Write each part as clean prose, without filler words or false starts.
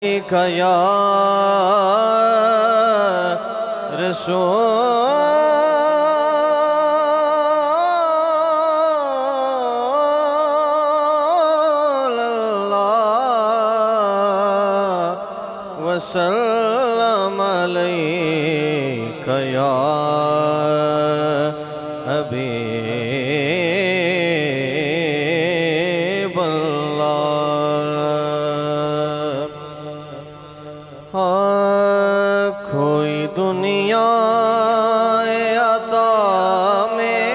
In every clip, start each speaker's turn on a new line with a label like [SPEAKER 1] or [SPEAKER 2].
[SPEAKER 1] या रसूल अल्लाह वसल्लम अलैका या हबीब अल्लाह। कोई दुनिया अता में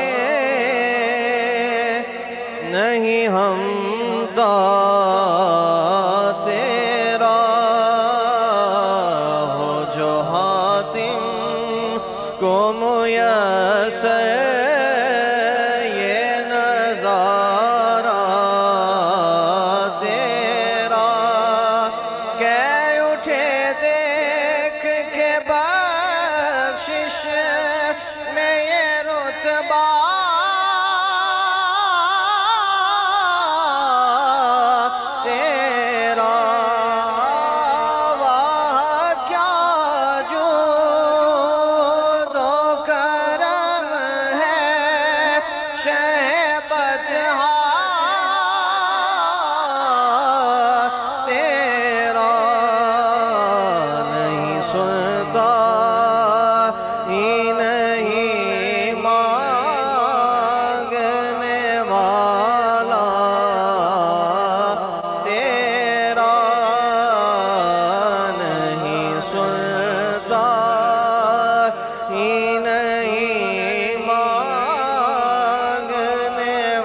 [SPEAKER 1] नहीं हमदा तेरा हो जो हातिम को मुयस्सर ये नज़ारा तेरा कह उठे देख के बख्शिश में ये रुतबा तेरा वाह क्या जो दो करम है शहबत तेरा नहीं सुनता ही नहीं मांगने वाला तेरा नहीं सुनता ही नहीं मांगने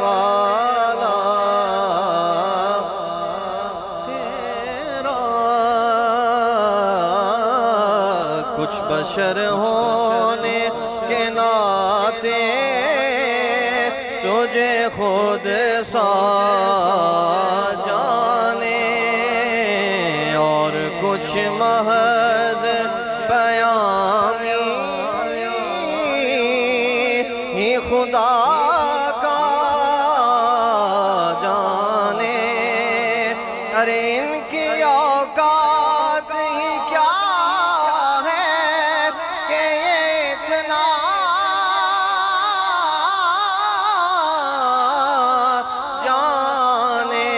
[SPEAKER 1] वाला तेरा कुछ बशर होने के नाते तुझे खुद सा जाने और कुछ महज बयानी ही खुदा का जाने। अरे इनकी औकात ही क्या है कि ये इतना जाने।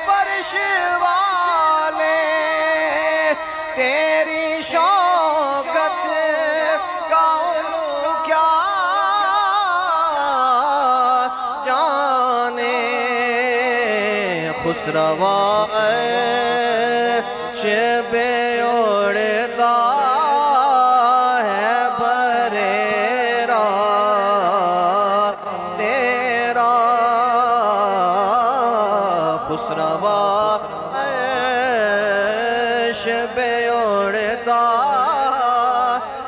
[SPEAKER 1] फर्श वाले तेरी शौकत का उलू क्या जाने। खुसरवा शबे उड़ता है बरेरा तेरा खुसरवा शबे उड़ता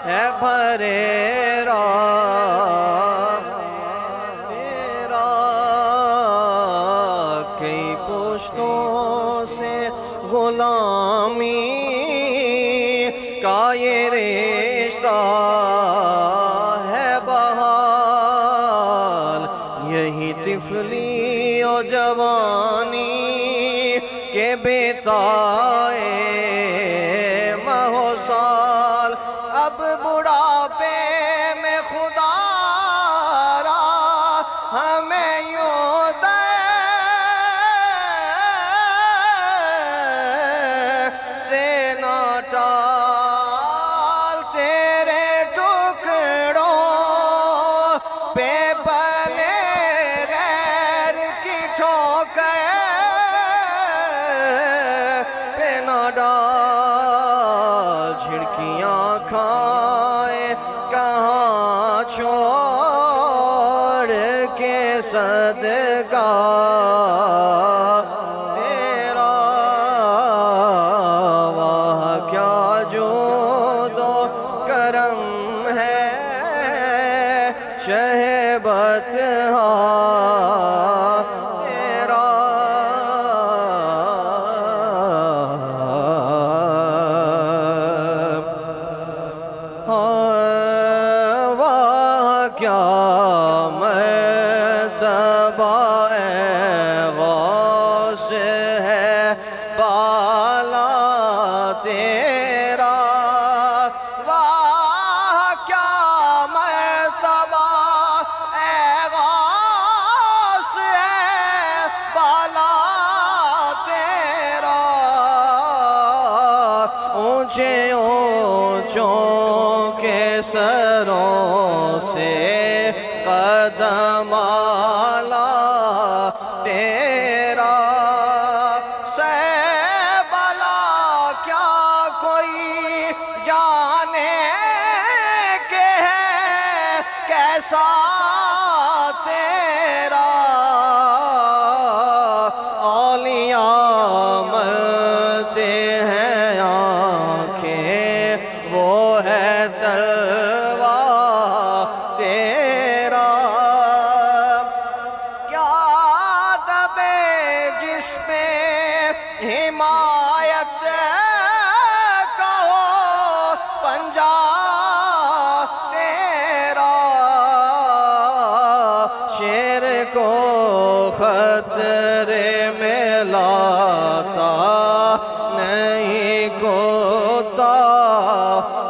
[SPEAKER 1] है बरेरा तेरा कई पुश्तों से गुलामी का ये रिश्ता है बहाल। यही तिफली और जवानी के बेताए महो साल अब बुढ़ापे में खुदारा हमें यूं से ना टाल। तेरे टुकड़ों पे पले गैर की ठोकर पे ना डाल। झिड़कियाँ खाए कहाँ छोड़ के सदका तेरा वाह क्या जो दो करम है शहबत तेरा। वाह क्या मर्तबा है ऊंचे ऊंचों के सरों से कदम आला तेरा सहबला क्या कोई जाने के है कैसा तेरा औलिया मलते हैं आंखें वो है तलवा तेरा क्या दबे जिस पे हिमायत कहो पंजा तेरा शेर को खतरे में लाता नहीं कोता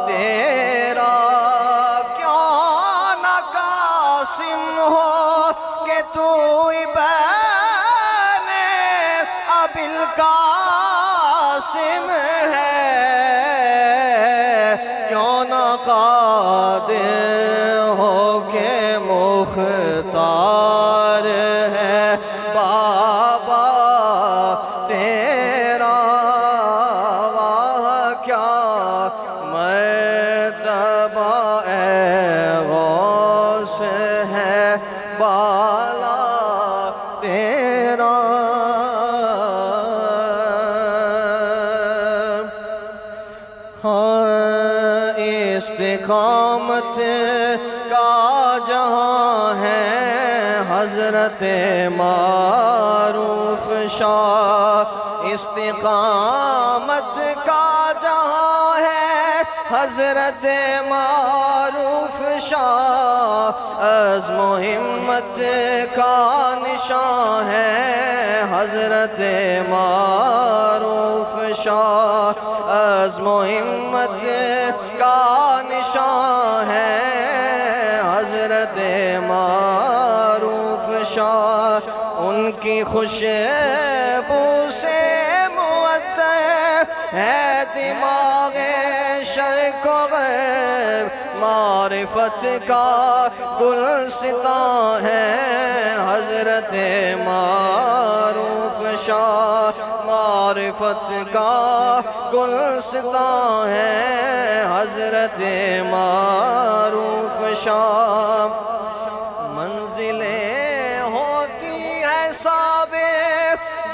[SPEAKER 1] तेरा क्यों न कासिम हो कि तू बने अबिल कासिम है क्यों न कादिर हो के मुख्तार है बाबा तेरा वाह क्या मर्तबा ए गौस है बाला तेरा हाँ इस्तिकामत का जहाँ है हजरत मारूफ शाह इस्तिकामत का जहाँ है हजरत मारूफ शाह अज़्म हिम्मत का निशान है हजरत मारूफ शाह अज़्म हिम्मत का निशान है हजरत मारूफ शाह उनकी खुशबू से मुअत्तर है दिमाग शर्क़ व ग़र्ब मारिफत का गुलसितां है हजरत मारूफ शाह मारिफत का गुलसितां है हजरत मारूफ शाह मंजिलें होती है साबे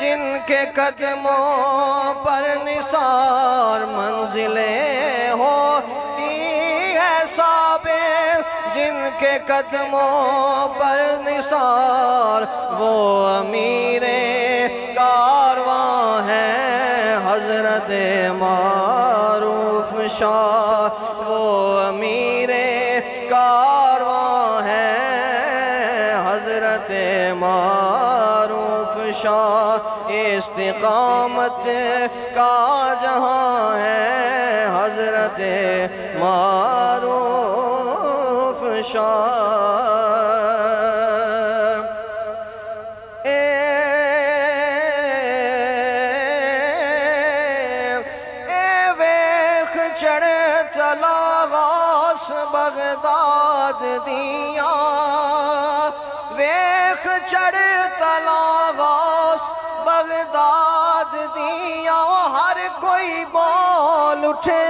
[SPEAKER 1] जिनके कदमों पर निसार मंजिलें होती है साबे जिनके कदमों पर निसार वो अमीरे कारवां है हजरत मारूफ शाह वो अमीरे कारवां है हजरत मारूफ शाह इस्तिकामत का जहाँ है हजरत मारूफ शाह बगदाद दिया वेख चढ़ तलावास बगदाद दिया हर कोई बोल उठे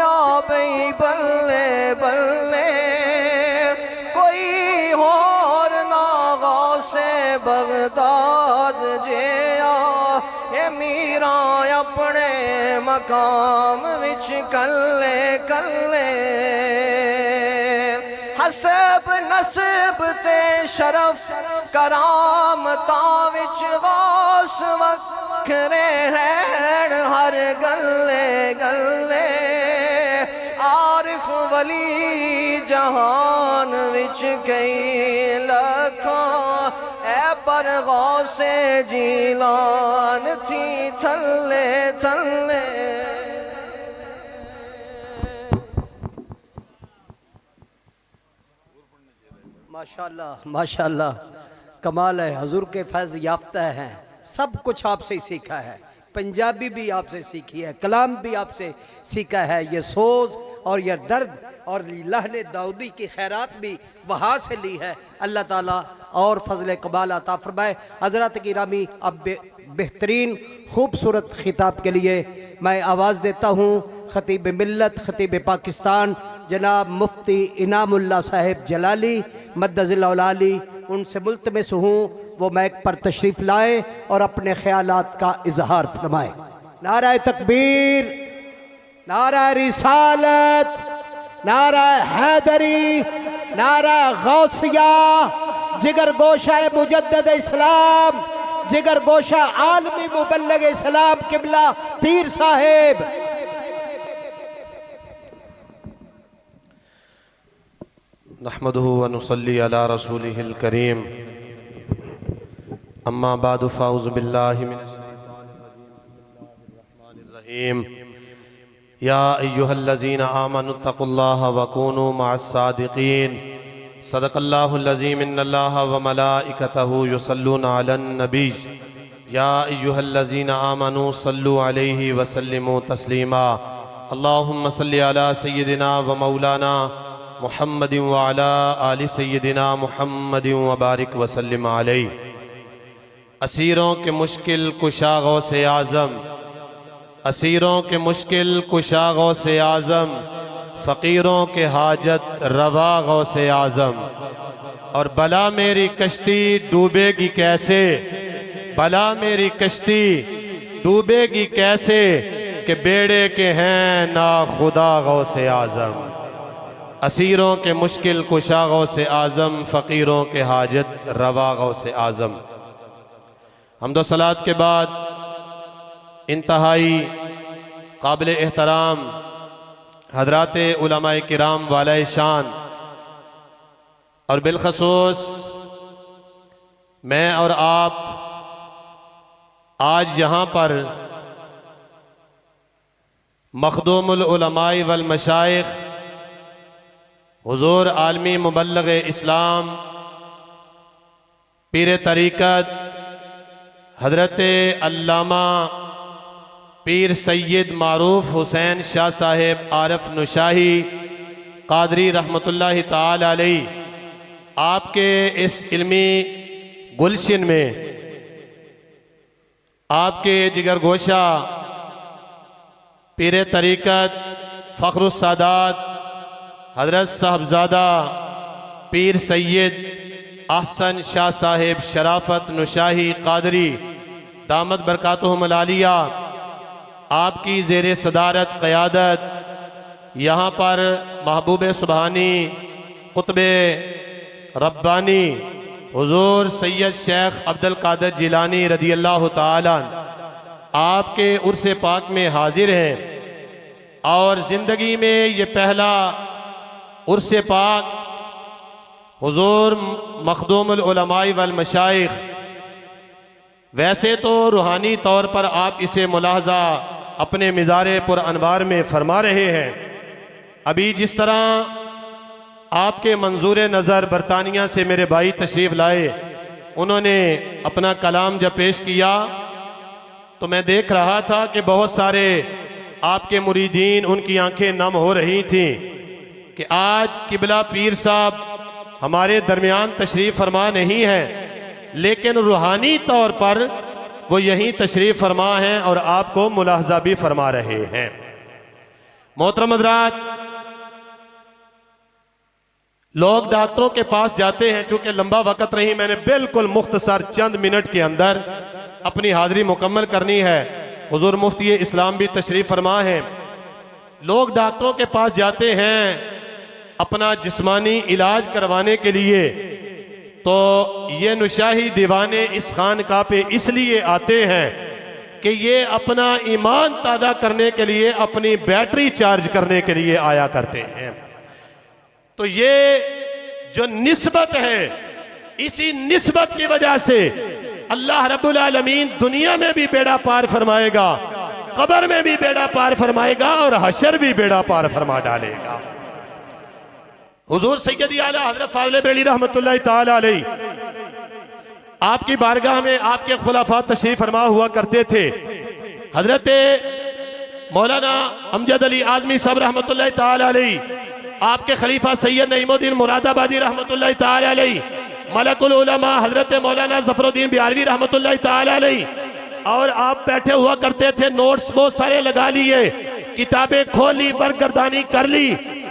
[SPEAKER 1] बई बल्ले बल्ले कोई होर नागा से बगदाद जिया ये मीरा अपने मकाम विच कल्ले कल्ले हसब नसब ते शरफ करामतां विच गास वखरे हैं हर गल्ले गल्ले आरिफ वली जहान विच कई लखां ए पर गौसे जीलान थी थल्ले थल्ले
[SPEAKER 2] माशाल्लाह माशाल्लाह कमाल है। हुजूर के फैज़ याफ्ता हैं, सब कुछ आपसे ही सीखा है। पंजाबी भी आपसे सीखी है, कलाम भी आपसे सीखा है, ये सोज और ये दर्द और लहने दाऊदी की खैरात भी वहाँ से ली है। अल्लाह ताला और फजल कबाल अता फरमाए। हज़रत गिरामी, अब बेहतरीन खूबसूरत खिताब के लिए मैं आवाज़ देता हूँ खतीब मिल्लत, खतीब पाकिस्तान जनाब मुफ्ती इनामुल्लाह साहिब जलाली मद्दज़िल-औलाली, उनसे मुल्तमिस हूँ वो मैक पर तशरीफ़ लाए और अपने ख्यालात का इजहार फरमाए। नारा तकबीर, नारा रिसालत, नारा हैदरी, नारा गौसिया, जिगर गोशा मुजद्दद इस्लाम, जिगर गोशा आलमी मुबल्लिग इस्लाम किबला पीर साहेब।
[SPEAKER 3] नहमदुहु व नुसल्ली अला रसूलिहिल करीम, अम्मा बादु फ़ाऊज़ु बिल्लाहि मिनश शैतानिर रजीम। या अय्युहल्लज़ीना आमनुत्तक़ुल्लाहा व कूनू मअस्सादिक़ीन। सदक़ल्लाहुल अज़ीम। इन्नल्लाहा व मलाइकतहु युसल्लूना अलन नबी। या अय्युहल्लज़ीना आमनू सल्लु अलैहि व सल्लिमू तस्लीमा। अल्लाहुम्मा सल्लि अला सय्यिदिना व मौलाना मुहम्मदिन व अला आलि सय्यिदिना मुहम्मदिन व बारिक व सल्लिम अलैहि। असीरों के मुश्किल कुशा गौसे आज़म, असीरों के मुश्किल कुशा गौसे आज़म, फ़कीरों के हाजत रवा गौसे आज़म। और बला मेरी कश्ती डूबेगी कैसे, बला मेरी कश्ती डूबेगी कैसे, कि बेड़े के हैं ना खुदा गौसे आज़म। असीरों के मुश्किल कुशा गौसे आज़म, फ़कीरों के हाजत रवा गौसे आज़म। हम्दो सलात के बाद इंतहाई काबिल एहतराम हज़रात उलमाए किराम वाले शान और बिलखसूस मैं और आप आज यहाँ पर मखदूमुल उलमाए वल मशाइख हुज़ूर आलमी मुबल्लिग इस्लाम पीर तरीक़त हज़रत अल्लामा पीर सैयद मारूफ हुसैन शाह साहेब आरफ नुशाही कादरी रहमतुल्लाहि ताला अलैहि आपके इस इल्मी गुलशन में आपके जिगर गोशा पीर तरीक़त फ़ख्रुस सादात हज़रत साहबजादा पीर सैयद अहसन शाह साहेब शराफत नुशाही कादरी दामद बरकातुहुमुल आलिया आपकी ज़ेरे सदारत क़यादत यहाँ पर महबूब सुबहानी कुतुबे रब्बानी हुज़ूर सैयद शेख अब्दुल कादिर जिलानी रज़ी अल्लाह ताला आपके उर्स पाक में हाजिर हैं। और ज़िंदगी में ये पहला उर्स पाक हुज़ूर मखदूमुल उलमाए वल मशाइख, वैसे तो रूहानी तौर पर आप इसे मुलाहजा अपने मिज़ारे पुर अनवार में फरमा रहे हैं। अभी जिस तरह आपके मंजूर नज़र बरतानिया से मेरे भाई तशरीफ़ लाए, उन्होंने अपना कलाम जब पेश किया तो मैं देख रहा था कि बहुत सारे आपके मुरीदीन उनकी आंखें नम हो रही थीं कि आज किबला पीर साहब हमारे दरमियान तशरीफ़ फरमा नहीं है, लेकिन रूहानी तौर पर वो यहीं तशरीफ़ फरमा हैं और आपको मुलाहजा भी फरमा रहे हैं। मोहतरम हज़रात, लोग डॉक्टरों के पास जाते हैं, चूंकि लंबा वक्त नहीं, मैंने बिल्कुल मुख्तसर चंद मिनट के अंदर अपनी हाजिरी मुकम्मल करनी है। हुज़ूर मुफ्ती इस्लाम भी तशरीफ़ फरमा है। लोग डॉक्टरों के पास जाते हैं अपना जिस्मानी इलाज करवाने के लिए, तो ये नुशाही दीवाने इस खानका पे इसलिए आते हैं कि ये अपना ईमान ताज़ा करने के लिए, अपनी बैटरी चार्ज करने के लिए आया करते हैं। तो ये जो निस्बत है, इसी निस्बत की वजह से अल्लाह रब्बुल आलमीन दुनिया में भी बेड़ा पार फरमाएगा, कब्र में भी बेड़ा पार फरमाएगा और हशर भी बेड़ा पार फरमा डालेगा। हुजूर सैयदी आला हज़रत फाज़िल बेली रहमतुल्लाहि ताला अलैहि आपकी बारगाह में आपके खुलाफा तशरीफ फरमा हुआ करते थे। हजरत मौलाना अमजद अली आजमी साहब रहमतुल्लाह ताला अलैह, आपके खलीफा सैयद नईमुद्दीन मुरादाबादी रहमतुल्लाह ताला अलैह, मलकुल उलमा हजरत मौलाना जफरुद्दीन बिहारवी रहमतुल्लाह ताला अलैह, और आप बैठे हुआ करते थे, नोट्स बहुत सारे लगा लिए, किताबें खोल ली, वर्गर्दानी कर ली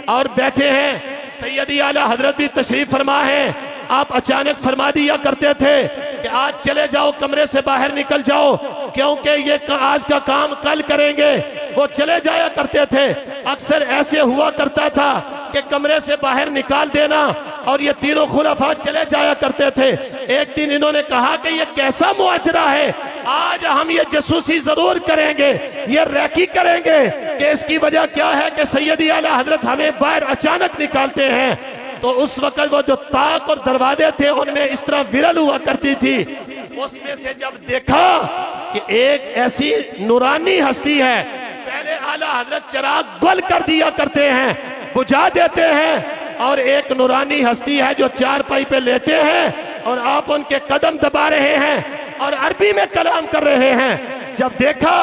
[SPEAKER 3] और बैठे हैं। सैयदी आला हजरत भी तशरीफ फरमा है। आप अचानक फरमा दिया करते थे कि आज चले जाओ, कमरे से बाहर निकल जाओ, क्योंकि ये आज का काम कल करेंगे। वो चले जाया करते थे। अक्सर ऐसे हुआ करता था कि कमरे से बाहर निकाल देना और ये तीनों खुलफा चले जाया करते थे। एक दिन इन्होंने कहा कि ये कैसा मुआजरा है, आज हम ये जासूसी जरूर करेंगे, ये रैकी करेंगे कि इसकी वजह क्या है कि सैयदी आला हजरत हमें बाहर अचानक निकालते हैं। तो उस वक्त वो जो ताक और दरवाजे थे उनमें इस तरह विरल हुआ करती थी। उसमें से जब देखा कि एक ऐसी नूरानी हस्ती है, पहले आला हजरत चिराग गुल कर दिया करते हैं, बुझा देते हैं, और एक नूरानी हस्ती है जो चारपाई पे लेटे हैं और आप उनके कदम दबा रहे हैं और अरबी में कलाम कर रहे हैं। जब देखा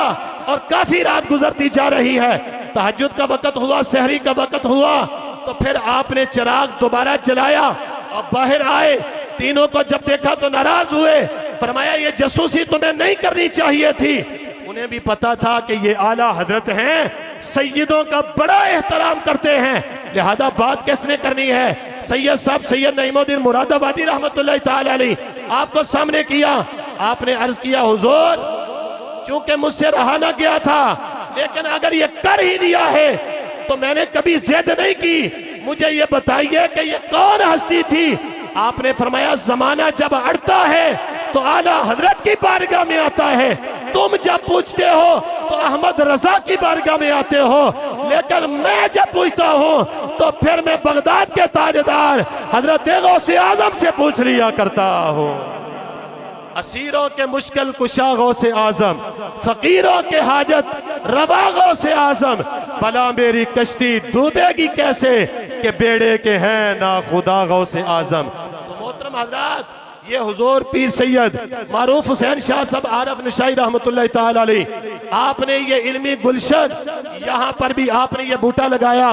[SPEAKER 3] और काफी रात गुजरती जा रही है, तहज्जुद का वक्त हुआ, सहरी का वक्त हुआ, तो फिर आपने चिराग दोबारा जलाया और बाहर आए। तीनों को जब देखा तो नाराज हुए, फरमाया ये जासूसी तुम्हें नहीं करनी चाहिए थी। उन्हें भी पता था कि ये आला हजरत हैं, सैयदों का बड़ा एहतराम करते हैं, लिहाजा बात किसने करनी है। सैयद साहब सैयद नईमुद्दीन मुरादाबादी रहमतुल्लाह ताला अलैह आपको सामने किया। आपने अर्ज किया, हुजूर चूंकि मुझसे रहा ना गया था, लेकिन अगर ये कर ही दिया है तो मैंने कभी जिद नहीं की, मुझे ये बताइए कि ये कौन हस्ती थी। आपने फरमाया, जमाना जब अड़ता है तो आला हजरत की बारगाह में आता है, तुम जब पूछते हो तो अहमद रजा की बारगाह में आते हो, लेकिन मैं जब पूछता हूं तो फिर मैं बगदाद के ताजदार हजरत गौसे आजम से पूछ लिया करता हूं। असीरों के मुश्किल कुशा गौसे आजम, फकीरों के हाजत रवा गौसे आजम, भला मेरी कश्ती डूबेगी कैसे कि बेड़े के हैं ना खुदा गौसे आजम। तो मोहतरम हजरात, ये हुजूर पीर सैयद मारूफ हुसैन शाह साहब आरफ नशाई रहमतुल्लाह ताला अलैह, आपने ये इल्मी गुलशन, यहाँ पर भी आपने ये बूटा लगाया,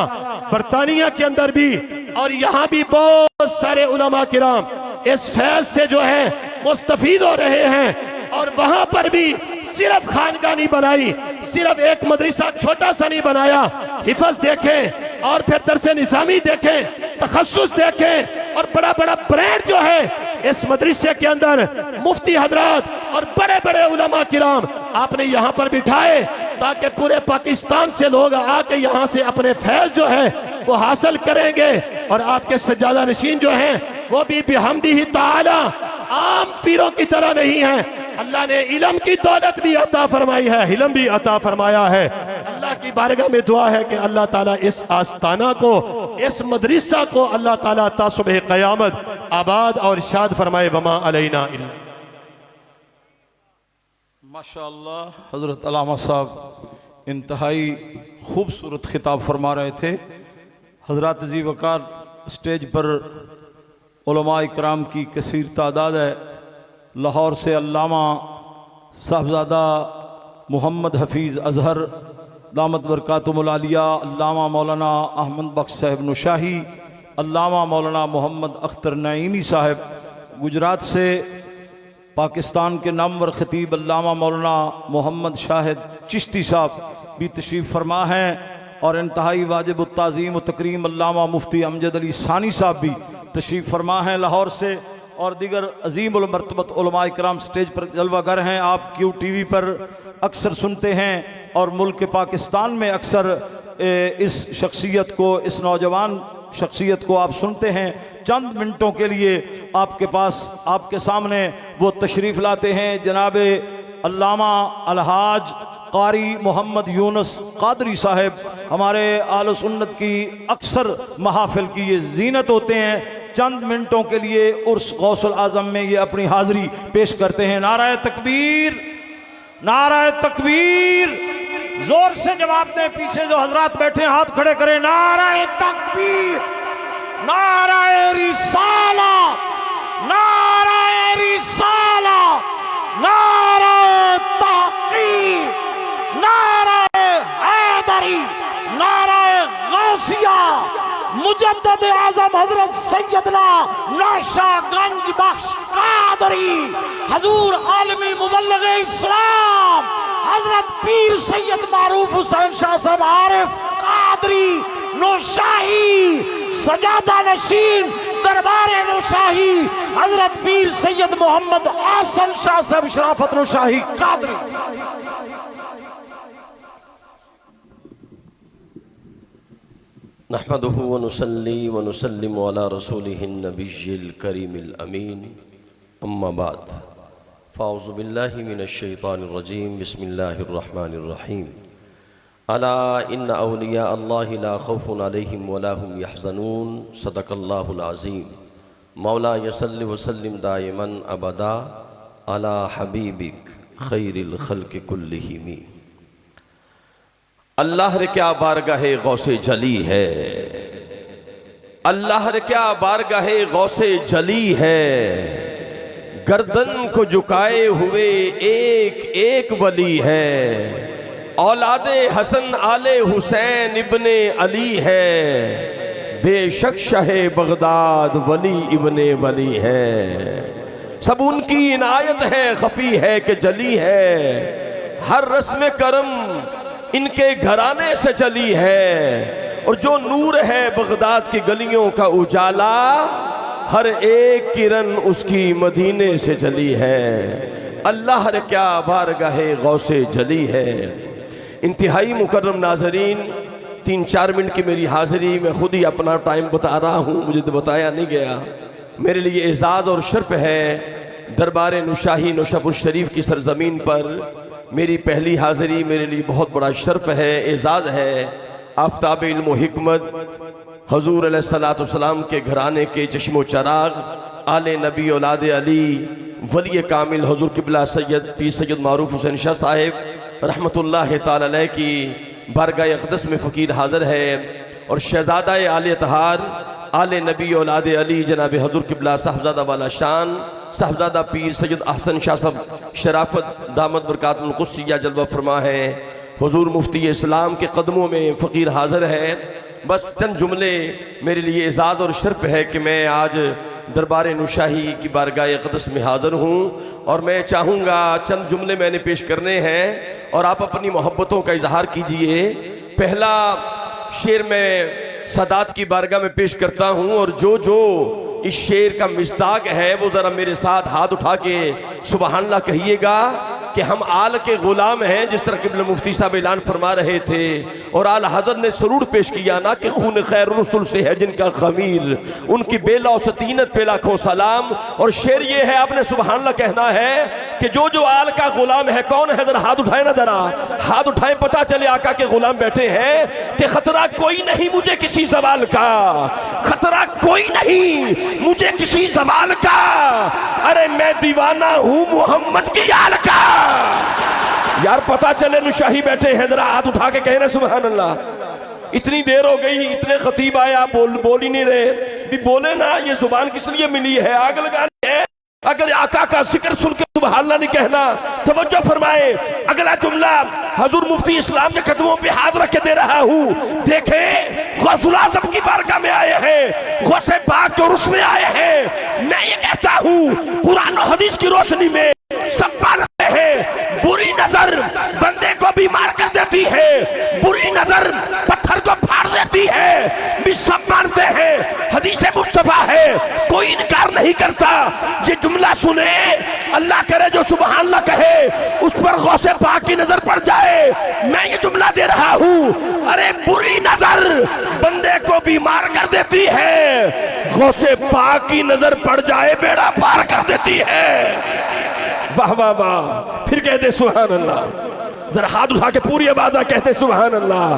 [SPEAKER 3] बरतानिया के अंदर भी, और यहाँ भी बहुत सारे उलमा किराम इस फैज से जो है मुस्तफीद हो रहे हैं। और वहां पर भी सिर्फ खानगा नहीं बनाई, सिर्फ एक मदरसा छोटा सा नहीं बनाया, हिफज देखें और फिर दरसे निज़ामी देखें, तखस्सुस देखें, और बड़ा बड़ा ब्रांड जो है इस मदरसे के अंदर मुफ्ती हजरात और बड़े बड़े उलमा किराम आपने यहाँ पर बिठाए, ताकि पूरे पाकिस्तान से लोग आके यहाँ से अपने फैज जो है वो हासिल करेंगे। और आपके सज्जादा नशीन जो हैं वो भी बिहम्दिही ताला आम पीरों की तरह नहीं है। अल्लाह ने इल्म की दौलत भी अता फरमाई है, हिलम भी अता फरमाया है। अल्लाह की बारगाह में दुआ है कि अल्लाह ताला इस आस्ताना को, इस मदरसा को अल्लाह ताला ता सुबह क़यामत आबाद और शाद फरमाए। वमा अलैना इल्ला।
[SPEAKER 4] माशाअल्लाह हज़रत अल्लामा साहब इंतहाई खूबसूरत खिताब फरमा रहे थे। हज़रत जी वकार स्टेज पर उलमा इकराम की कसीर तादाद है। लाहौर से अल्लामा साहबजादा मोहम्मद हफीज़ अजहर दामत बरकातुहुल आलिया, अल्लामा मौलाना अहमद बख्श साहब नुशाही, अल्लामा मौलाना मोहम्मद अख्तर नईमी साहब, गुजरात से पाकिस्तान के नामवर खतीब अल्लामा मौलाना मोहम्मद शाहिद चिश्ती साहब भी तशरीफ़ फरमा हैं। और इंतहाई वाजिब ताज़ीम तकरीम अल्लामा मुफ्ती अमजद अली सानी साहब भी तशरीफ़ फरमा हैं लाहौर से। और दीगर अजीम उल मरतबत उलमा इकराम स्टेज पर जलवागर हैं। आप QTV पर अक्सर सुनते हैं और मुल्क पाकिस्तान में अक्सर इस शख्सियत को, इस नौजवान शख्सियत को आप सुनते हैं। चंद मिनटों के लिए आपके पास, आपके सामने वो तशरीफ़ लाते हैं जनाब अल्लामा अलहाज कारी मोहम्मद यूनुस कादरी साहब। हमारे आले सुन्नत की अक्सर महाफिल की ये जीनत होते हैं। चंद मिनटों के लिए उर्स गौसुल आजम में ये अपनी हाजिरी पेश करते हैं। नाराए तकबीर, नाराए तकबीर, जोर से जवाब दें। पीछे जो हजरात बैठे हैं हाथ खड़े करें। नाराए तकबीर, नाराए रिसाला, नाराए रिसाला, नाराए ताक़ीब,
[SPEAKER 5] मुजद्दिद आजम हजरत सैयदना नाशागंज बख्श कादरी, हजूर आलमी मुबल्लिग इस्लाम हजरत पीर सैयद मारूफ हुसैन शाह साहब आरिफ कादरी नौशाही, सजादा नशीन दरबार नौशाही हजरत पीर सैयद मोहम्मद आसन शाह साहब शराफत नौशाही कादरी।
[SPEAKER 6] नहमदुहु व नुसल्ली व नुसल्लिमु अला रसूलिहिन नबिय्यिल करीमिल अमीन, अम्मा बाद, फ़ाऊज़ु बिल्लाहि मिनश शैतानिर रजीम, बिस्मिल्लाहिर रहमानिर रहीम। अला इन्ना औलिया अल्लाहि ला खौफुन अलैहिम व ला हुम यहज़नून, सदक़ल्लाहुल अज़ीम। मौला यसल्लि व सल्लिम दाइमन अबदा अला हबीबिक खैरिल खल्क़ि कुल्लिहिम। अल्लाह रे क्या बारगाहे गौसे जली है, अल्लाह रे क्या बारगाहे गौसे जली है, गर्दन को झुकाए हुए एक एक वली है, औलादे हसन आले हुसैन इब्ने अली है, बेशक शहे बगदाद वली इब्ने वली है। सब उनकी इनायत है, खफी है कि जली है, हर रस्म करम इनके घराने से चली है, और जो नूर है बगदाद की गलियों का उजाला, हर एक किरण उसकी मदीने से चली है। अल्लाह रे क्या बारगाहे गौसे जली है। इंतहाई मुकर्रम नाजरीन, 3-4 मिनट की मेरी हाजिरी, मैं खुद ही अपना टाइम बता रहा हूँ, मुझे तो बताया नहीं गया। मेरे लिए एजाज़ और शर्फ है दरबार नुशाही नौशापुर शरीफ की सरजमीन पर मेरी पहली हाज़िरी मेरे लिए बहुत बड़ा शर्फ है, एजाज़ है। आफ्ताब इल्म व हिकमत हजूर अलैहिस्सलाम के घराने के चश्मो चराग आले नबी औलाद अली वली कामिल हजूर किबला सैयद पीर सैयद मारूफ हुसैन शाह साहिब रहमतुल्लाह ताला अलैह की बारगाह अक़दस में फ़कीर हाज़िर है, और शहज़ादा आले तहार आले नबी औलाद अली जनाब हजूर किबला साहबजादा वाला शान साहबजादा पीर सैयद अहसन शाह साहब शराफत दामद बरकातुल क़ुद्सिया जलवा फरमा है। हुजूर मुफ्ती इस्लाम के कदमों में फ़कीर हाज़िर है। बस चंद जुमले मेरे लिए एजाज़ और शर्फ है कि मैं आज दरबार नुशाही की बारगाह क़दस में हाज़िर हूँ, और मैं चाहूँगा चंद जुमले मैंने पेश करने हैं और आप अपनी मोहब्बतों का इजहार कीजिए। पहला शेर मैं सादात की बारगाह में पेश करता हूँ, और जो जो इस शेर का मिस्दाक है वो ज़रा मेरे साथ हाथ उठा के सुबहान अल्लाह कहिएगा कि हम आल के गुलाम हैं, जिस तरह किबला मुफ्ती साहब ऐलान फरमा रहे थे, और आल हज़रत ने सरूर पेश किया ना कि खून खैर रसूल से है जिनका खमीर, उनकी बेला सतीनत पे लाखों सलाम। और शेर ये है, आपने सुबहान अल्लाह कहना है कि जो जो आल का गुलाम है कौन है, जरा हाथ उठाए ना, जरा हाथ उठाए, पता चले आका के गुलाम बैठे हैं कि खतरा कोई नहीं मुझे किसी सवाल का, खतरा कोई नहीं मुझे किसी सवाल का, अरे मैं दीवाना हूँ मोहम्मद की आल का। यार पता चले नुशाही बैठे हैं, जरा हाथ उठा के कह रहे सुभान अल्लाह। इतनी देर हो गई, इतने खतीब आए, आप बोल ही नहीं रहे, भी बोले ना, ये जुबान किस लिए मिली है, आग लगानी है। अगर आका का जिक्र सुन के सुभान अल्लाह नहीं कहना, तवज्जो फरमाए। अगला जुमला हजूर मुफ्ती इस्लाम के कदमों पे हाथ रख के दे रहा हूँ। देखे गौसुल आज़म की बारगाह में आए हैं, गौसे पाक के उर्स में आए हैं। मैं ये कहता हूँ कुरान और हदीस की रोशनी में सब मानते हैं, बुरी नजर बंदे को बीमार कर देती है, बुरी नजर पत्थर को फाड़ देती है, भी सब मानते हैं। हदीस मुस्तफा है, कोई इनकार नहीं करता। ये जुमला सुने, अल्लाह करे जो सुभान अल्लाह कहे उस पर गौसे पाक की नजर पड़ जाए। मैं ये जुमला दे रहा हूँ, अरे बुरी नजर बंदे को बीमार कर देती है, गौसे पाक की नजर पड़ जाए बेड़ा पार कर देती है। वाह वाह वाह, फिर कहते सुभान अल्लाह, जरा हाथ उठा के पूरी इबादत कहते सुभान अल्लाह।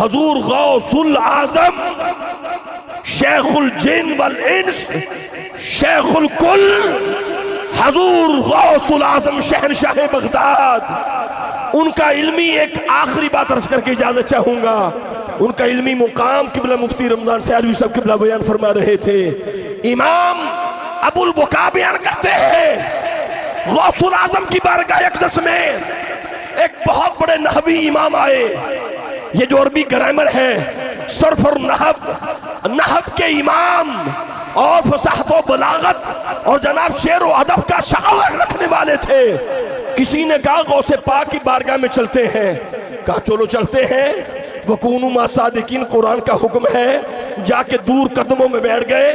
[SPEAKER 6] हजूर गौसुल आजम शेखुल जिन वल इंस शेखुल कुल हजूर गौसुल आजम शहनशाह बगदाद, उनका इल्मी एक आखिरी बात अर्ज करके इजाजत चाहूंगा। उनका इल्मी मुकाम किबला मुफ्ती रमजान सैयदवी साहब किबला बयान फरमा रहे थे। इमाम अबुल बुका बयान करते हैं, गौसुल आजम की बारगाह अक़दस में एक बहुत बड़े नहवी इमाम आए। ये जो अरबी ग्रामर है सरफर नहब के इमाम और फसाहत व बलागत और जनाब शेर व अदब का शावर रखने वाले थे। किसी ने कहा गौसे पाक की बारगाह में चलते हैं, कहा चलो चलते हैं। वकूनु मा सादिकीन कुरान का हुक्म है। जाके दूर कदमों में बैठ गए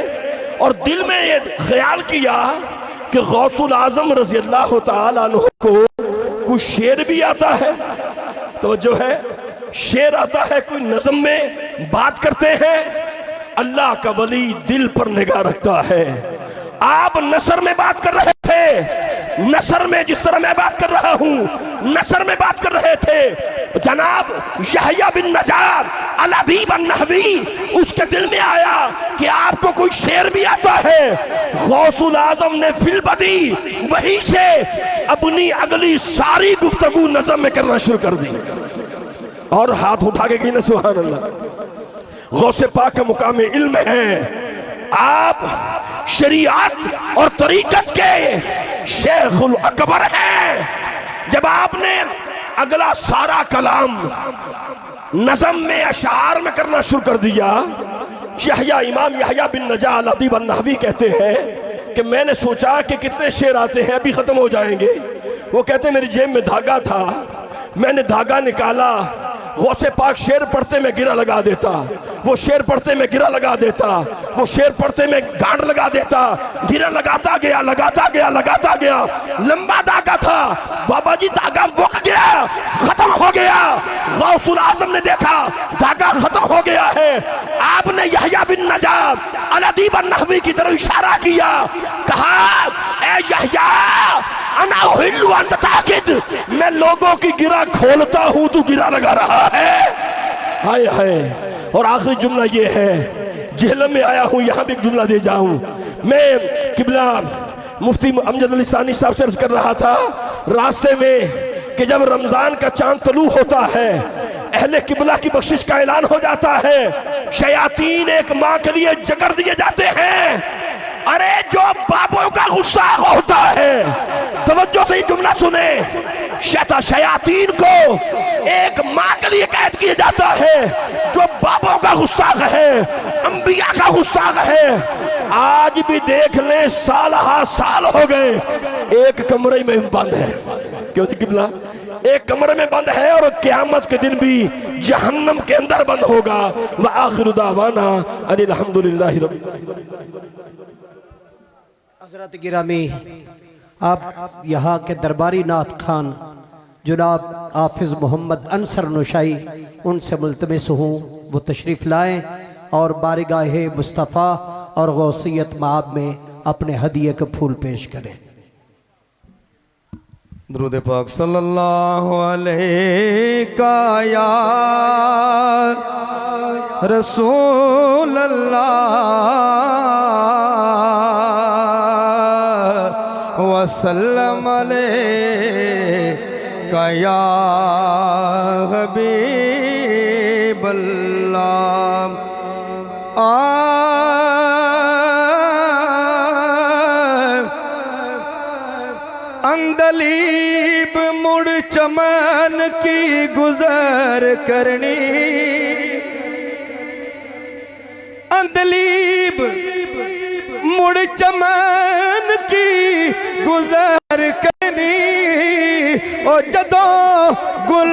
[SPEAKER 6] और दिल में ये ख्याल किया कि गौसुल आजम रज़ी अल्लाह तआला अन्हु को कुछ शेर भी आता है, तो जो है शेर आता है, कोई नज़म में बात करते हैं। अल्लाह का वली दिल पर निगाह रखता है। आप नसर में बात कर रहे थे, नसर में जिस तरह मैं बात कर रहा हूं नसर में बात कर रहे थे। जनाब यहया बिन नजार अल-अदीब अन-नहवी, उसके दिल में आया कि आपको कोई शेर भी आता है। गौसुल आजम ने फिलबदी वहीं से अपनी अगली सारी गुफ्तगू नज़म में करना शुरू कर दी और हाथ उठा के कही ना सुभान अल्लाह। गौसे पाक का मुकाम इल्म है। आप शरीयत और तरीकत के शेखुल अकबर हैं। जब आपने अगला सारा कलाम नज़म में अशार में करना शुरू कर दिया, यहया इमाम यहया बिन नजार अल-अदीब अन-नहवी कहते हैं कि मैंने सोचा कि कितने शेर आते हैं, अभी खत्म हो जाएंगे। वो कहते मेरी जेब में धागा था, मैंने धागा निकाला, गौसे पाक शेर पढ़ते में गिरा लगा देता, वो शेर पढ़ते में गिरा लगा देता, वो शेर पढ़ते में गांड लगा देता, गिरा लगाता गया लगाता गया लगाता गया। लंबा धागा था बाबा जी, धागा मुक गया, खत्म हो गया। गौसुल आजम ने देखा धागा खत्म हो गया है। आपने यहया बिन नजार अल-अदीब अन-नहवी की तरफ इशारा किया, कहा ए यहया अना उहिल्लु अंत ताकिद, मैं लोगों की गिरा खोलता हूं, तू गिरा लगा रहा है। हाय हाय। और आखिरी जुमला ये है, जेहलम में आया हूं, यहां भी एक जुमला दे जाऊं। मैं किबला मुफ्ती अमजद अली सानी साहब से अर्ज कर रहा था रास्ते में कि जब रमजान का चांद तलू होता है, अहले किबला की बख्शिश का ऐलान हो जाता है, शयातीन एक माँ के लिए जकर दिए जाते हैं। अरे जो बाबों का गुस्ताख होता है, तवज्जो से जुमला सुने, शयातीन को एक माँ के लिए कैद किया जाता है। जो बाबों का गुस्ताख है, अंबिया का गुस्ताख है, आज भी देख ले साल हा साल हो गए, एक कमरे में बंद है। क्यों किबला? एक कमरे में बंद है और क़यामत के दिन भी जहन्नम के अंदर बंद होगा। व आखिरु दावाना अनिल हम्दुलिल्लाहि रब्बिल आलमीन।
[SPEAKER 2] हज़रत गिरामी, आप यहाँ के दरबारी नात खान जनाब हाफिज़ मोहम्मद अंसर नौशाई, उनसे मुल्तमिस हूँ वो तशरीफ़ लाएँ और बारगाह मुस्तफ़ा और गौसियत माब में अपने हदिये के फूल पेश करें।
[SPEAKER 7] दुरूद पाक सल्लल्लाहु अलैका या रसूल अल्लाह वसल्लम अलैका या हबीब अल्लाह। अंदलीब मुड़ चमन की गुजर करनी, अंदलीब मुड़ चमन की गुजर करनी, ओ जदों गुल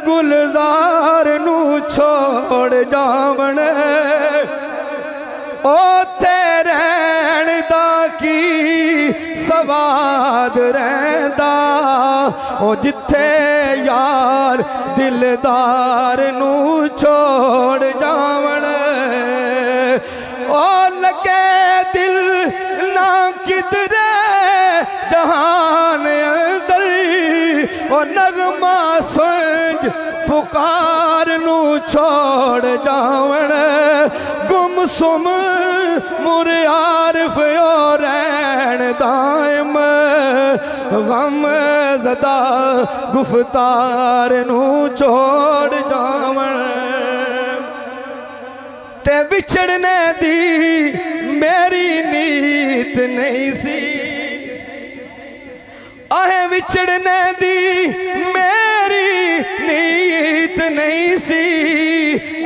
[SPEAKER 7] गुलजार नू छोड़ जावण, ओ रहण दा की सवाद रहंदा, ओ जिथे यार दिलदार नू छोड़ जावण, ओ लगे दिल ना किधरे जहान अंदर, ओ नगमा संज पुकार नू छोड़ जावण, गुमसुम मुरियारिफ ओ रहन दायम, गम ज़दा गुफ्तार नू छोड़ जावण, ते बिछड़ने दी मेरी नीत नहीं सी, आहे विछड़ने दी मेरी नीत नहीं सी,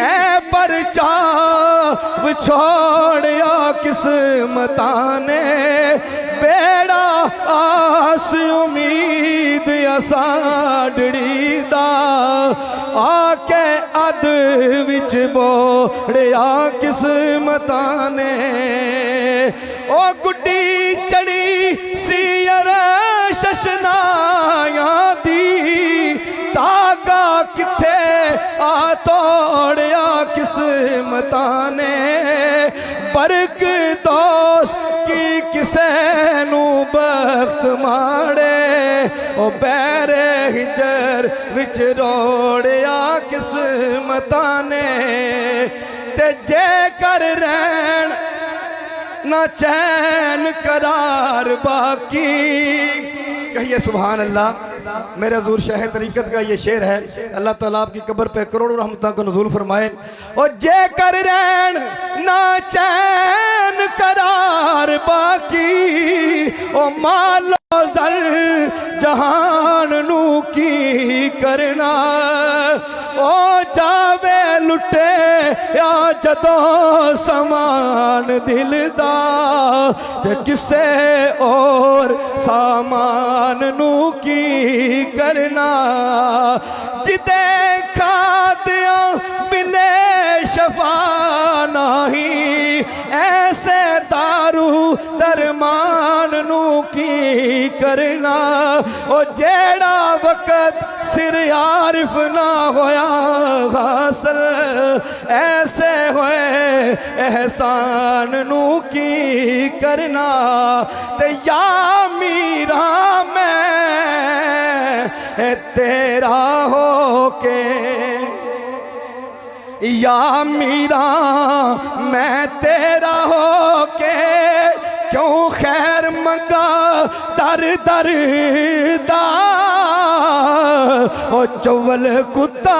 [SPEAKER 7] ऐ पर चाव छोड़िया किस्मता ने बेड़ा आस उम्मीद असाडड़ी दा आके अद विच बोड़िया किस्मता ने ओ गुड्डी चढ़ी सियर शशनाया दी तागा किथे आ तोड़िया किस्मता ने बरक दोस्त की किसे नू बख्त माड़े ओ बैरे हिजर विच रोड़िया किस्मता ने ते जे कर रैन ना चैन करार बाकी। कहिए सुभान अल्लाह। मेरे हजूर शाह तरीकत का ये शेर है। अल्लाह ताला आपकी कब्र पे करोड़ों रहमतों का नज़ूल फरमाए। और जे कर रैन ना चैन करार बाकी ओ मालो जर जहान नू की करना ओ जावे लुटे या जदों समान दिलदा ते किसे और सामान नू की करना जिदे खादिया मिले शफा नहीं ऐसे दारू दरमान नू की करना ओ जेड़ा वक़्त सिर आरिफ ना होया हासिल ऐसे होए एहसान नू की करना ते या मीरा मैं तेरा हो के या मीरा मैं तेरा हो के क्यों खैर मंगा दर दर दा ओ चौवल कुत्ता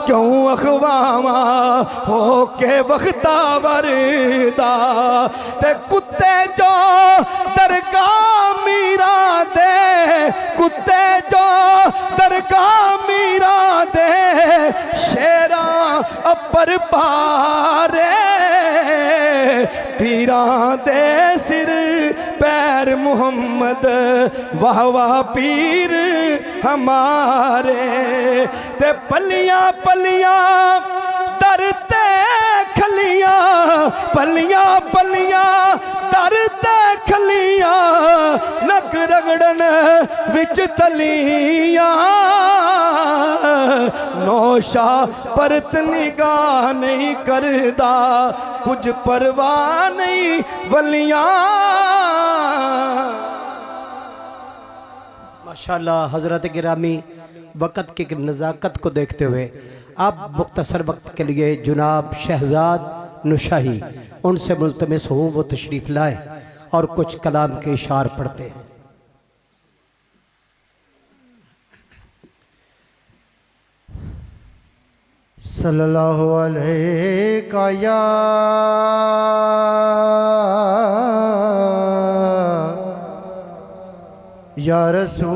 [SPEAKER 7] क्यों अखवावा हो के वक्ता वरदा ते कुत्ते जो दरगाह मीरा दे कुत्ते जो दरगाह मीरा दे शेरा अपर पारे पीरा दे सिर पैर मोहम्मद वाह वाह पीर हमारे ते पलियां पलियां दरते खलियां पलियां पलियां दरते खलियां नक रगड़न विच तलियां नौशा परत निगाह नहीं करदा कुछ परवाह नहीं वलियां।
[SPEAKER 2] माशाल्लाह हज़रत गिरामी वक़्त की नज़ाकत को देखते हुए आप मुख्तसर वक्त के लिए जुनाब शहजाद नुशाही उनसे मुल्तमिस हूँ वो तशरीफ़ लाए और कुछ कलाम के इशार पढ़ते हैं।
[SPEAKER 1] सल्लल्लाहु अलैहि या रसूल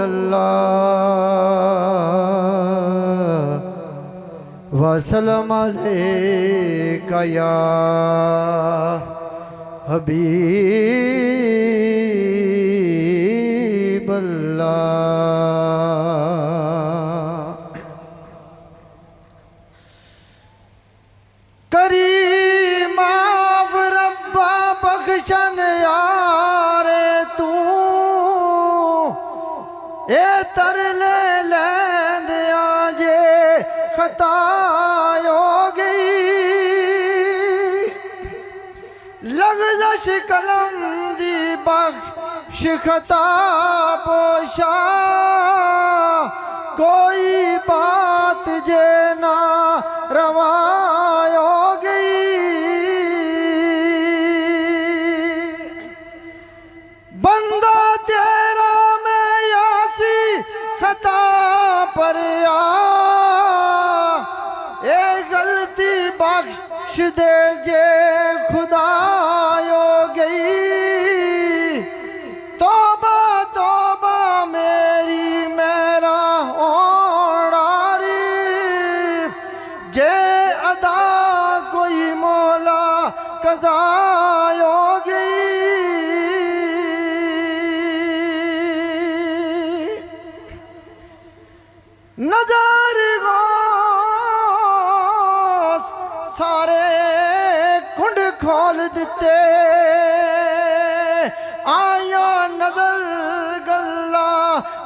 [SPEAKER 1] अल्लाह वसल्लम अलैका या हबीब अल्लाह। करीमा रब्बा बख्शन यारे तू ए तरले लैंद आजे खता हो गई लग़ज़श कलम दी बख्श खता पोशा कोई बात जे ना रवा हो गई बंदा तेरा मैं यासी खता पर आ ए गलती बख्श दे जे खुदा हो गई तौबा तौबा में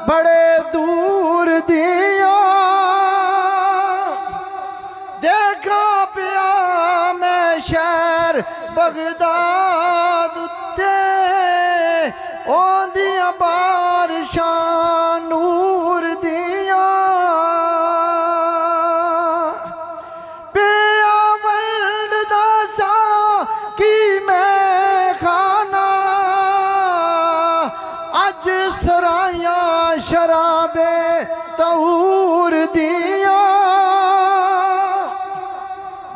[SPEAKER 1] बड़े दूर दिया देखा पिया मैं शहर बगदाद उत्ते ओंदियां बारिशां नूर दिया पिया वंड दासा की मैं खाना अज सराया शराबे तहूर दिया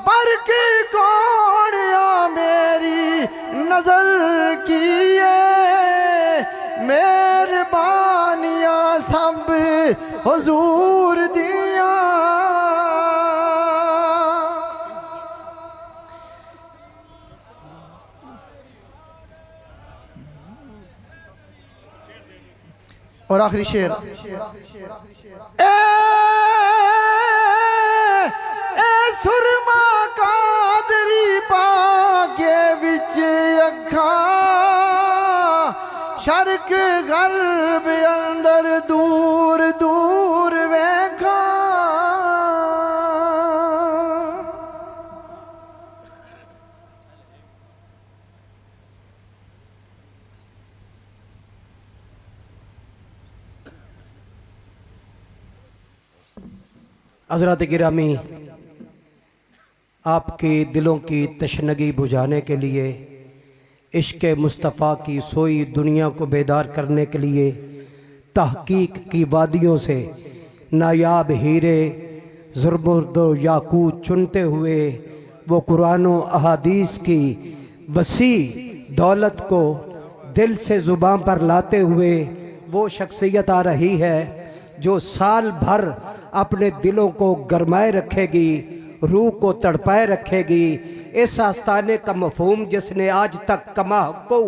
[SPEAKER 1] बरकी कोड़िया मेरी नजर किए मेहरबानियां सब हुजूर दिया और आखिरी शेर ए सुरमा कादरी पागे विच अखा शर्क गल्ब अंदर दूर दूर वेखा
[SPEAKER 2] हज़रात गिरामी, आपके दिलों की तशनगी बुझाने के लिए, इश्क़ मुस्तफ़ा की सोई दुनिया को बेदार करने के लिए तहकीक की वादियों से नायाब हीरे ज़ुरमुर्द याकूत चुनते हुए वो कुरान व अहादीस की वसी दौलत को दिल से ज़ुबान पर लाते हुए वो शख्सियत आ रही है जो साल भर अपने दिलों को गरमाए रखेगी, रूह को तड़पाए रखेगी। इस आस्ताने का मफहूम जिसने आज तक कमा को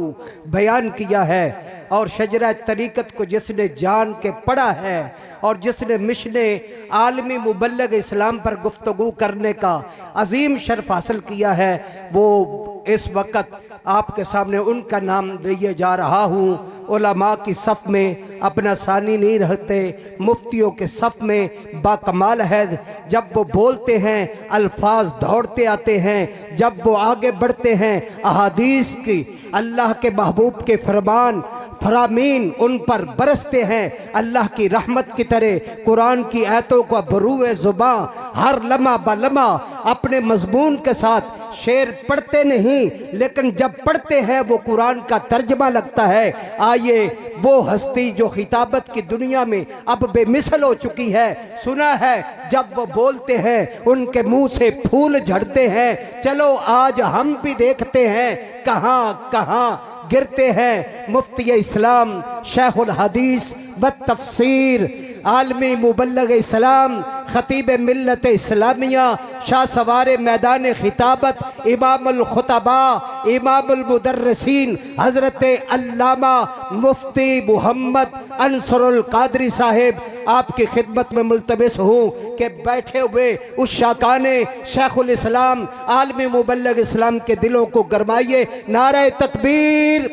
[SPEAKER 2] बयान किया है और शजरा तरीक़त को जिसने जान के पढ़ा है और जिसने मिशने आलमी मुबल्लग इस्लाम पर गुफ्तगू करने का अजीम शर्फ हासिल किया है, वो इस वक्त आपके सामने उनका नाम लिए जा रहा हूँ। उलमा की सफ़ में अपना सानी नहीं रहते, मुफ्तियों के सफ़ में बाकमाल है। जब वो बोलते हैं अल्फाज दौड़ते आते हैं, जब वो आगे बढ़ते हैं अहादीस की अल्लाह के महबूब के फरमान फरामीन उन पर बरसते हैं अल्लाह की रहमत की तरह। कुरान की आयतों का बरूए ज़ुबां हर लम्हा बलम्हा अपने मजमून के साथ शेर पढ़ते नहीं, लेकिन जब पढ़ते हैं वो कुरान का तर्जमा लगता है। आइए वो हस्ती जो खिताबत की दुनिया में अब बेमिसल हो चुकी है, सुना है जब वो बोलते हैं उनके मुंह से फूल झड़ते हैं। चलो आज हम भी देखते हैं कहाँ कहाँ गिरते हैं। मुफ्ती इस्लाम शेखुल हदीस व तफसीर आलमी मुबल्लग इस्लाम खतीब मिल्लत इस्लामिया शाह सवार मैदान खिताबत इमामुल खुतबा इमामुल मुदर्रिसीन हज़रत अल्लामा मुफ्ती मोहम्मद अंसरुल कादरी साहिब आपकी खिदमत में मुल्तमिस हूँ कि बैठे हुए उस शाकाने शेखुल इस्लाम आलमी मुबल्लग इस्लाम के दिलों को गरमाइए। नारा तकबीर,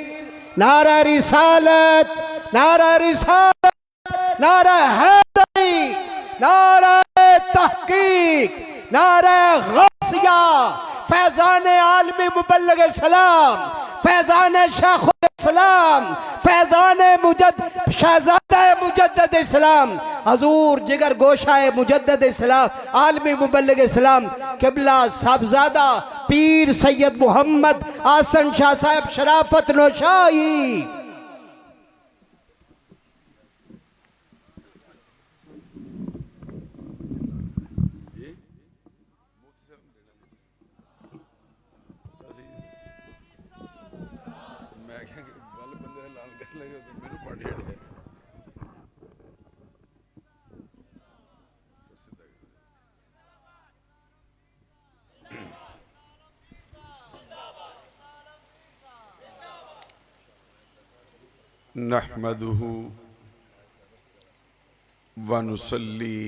[SPEAKER 2] नारा रिसालत, नारा रिसालत, नारा हैदरी, नारा तहकीक, नारा गौसिया, फैजान आलमी मुबल्लग इस्लाम, फैजान शेखुल इस्लाम, फैजान शहजादा मुजद्दद इस्लाम हजूर जिगर गोशाए मुजद्दद इस्लाम आलमी मुबल्लिग इस्लाम किबला साहबजादा पीर सैयद मोहम्मद आसन शाह साहब शराफत नौशाही।
[SPEAKER 8] नहमदुहु व नुसल्ली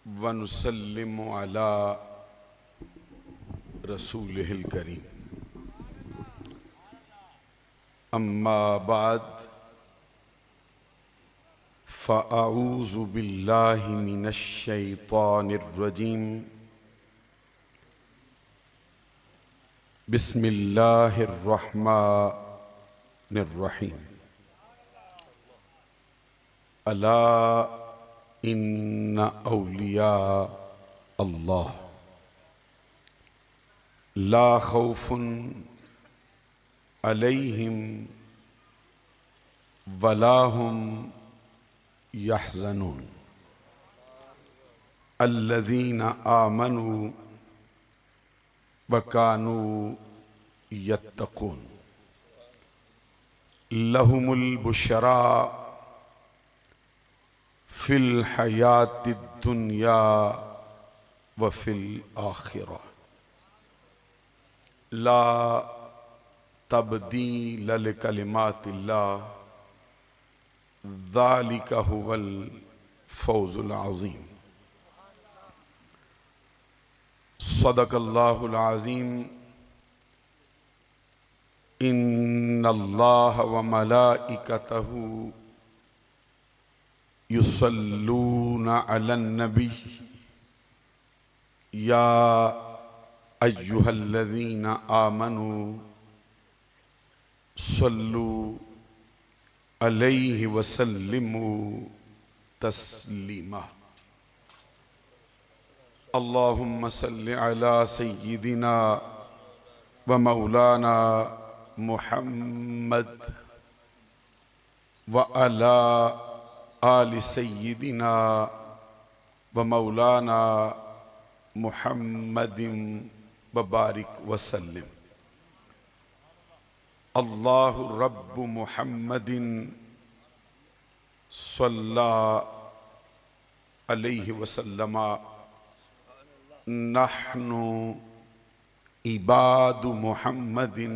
[SPEAKER 8] व नुसल्लिमु अला रसूलिहिल करीम। अम्मा बाद फ़अऊज़ु बिल्लाहि मिनश्शैतानिर्रजीम बिस्मिल्लाहिर्रहमानिर्रहीम अला इन्ना औलिया अल्लाह ला खौफुन अलैहिम वला हुम यहज़नून अल्लज़ीना आमनू वकानू यत्तकून लहुमुल बुशरा फिल हयातिद दुनिया व फिल आखिरा ला तब्दील लिकलिमातिल्लाह ज़ालिका हुवल फौज़ुल अज़ीम सदक़ल्लाहुल अज़ीम इन्नल्लाह व मलाइकतहु युसल्लूना अलन नबी या अय्युहल्लज़ीना आमनू सल्लू अलैहि वसल्लिमू तस्लीमा अल्लाहुम्मा सल्लि अला सय्यिदिना व मौलाना मुहम्मद व अला आलि सय्यिदिना व मौलाना मुहम्मदिन व बारिक वसल्लिम अल्लाहु रब्बु मुहम्मदिन सल्ला अलैहि वसल्लमा नहनु इबादु मुहम्मदिन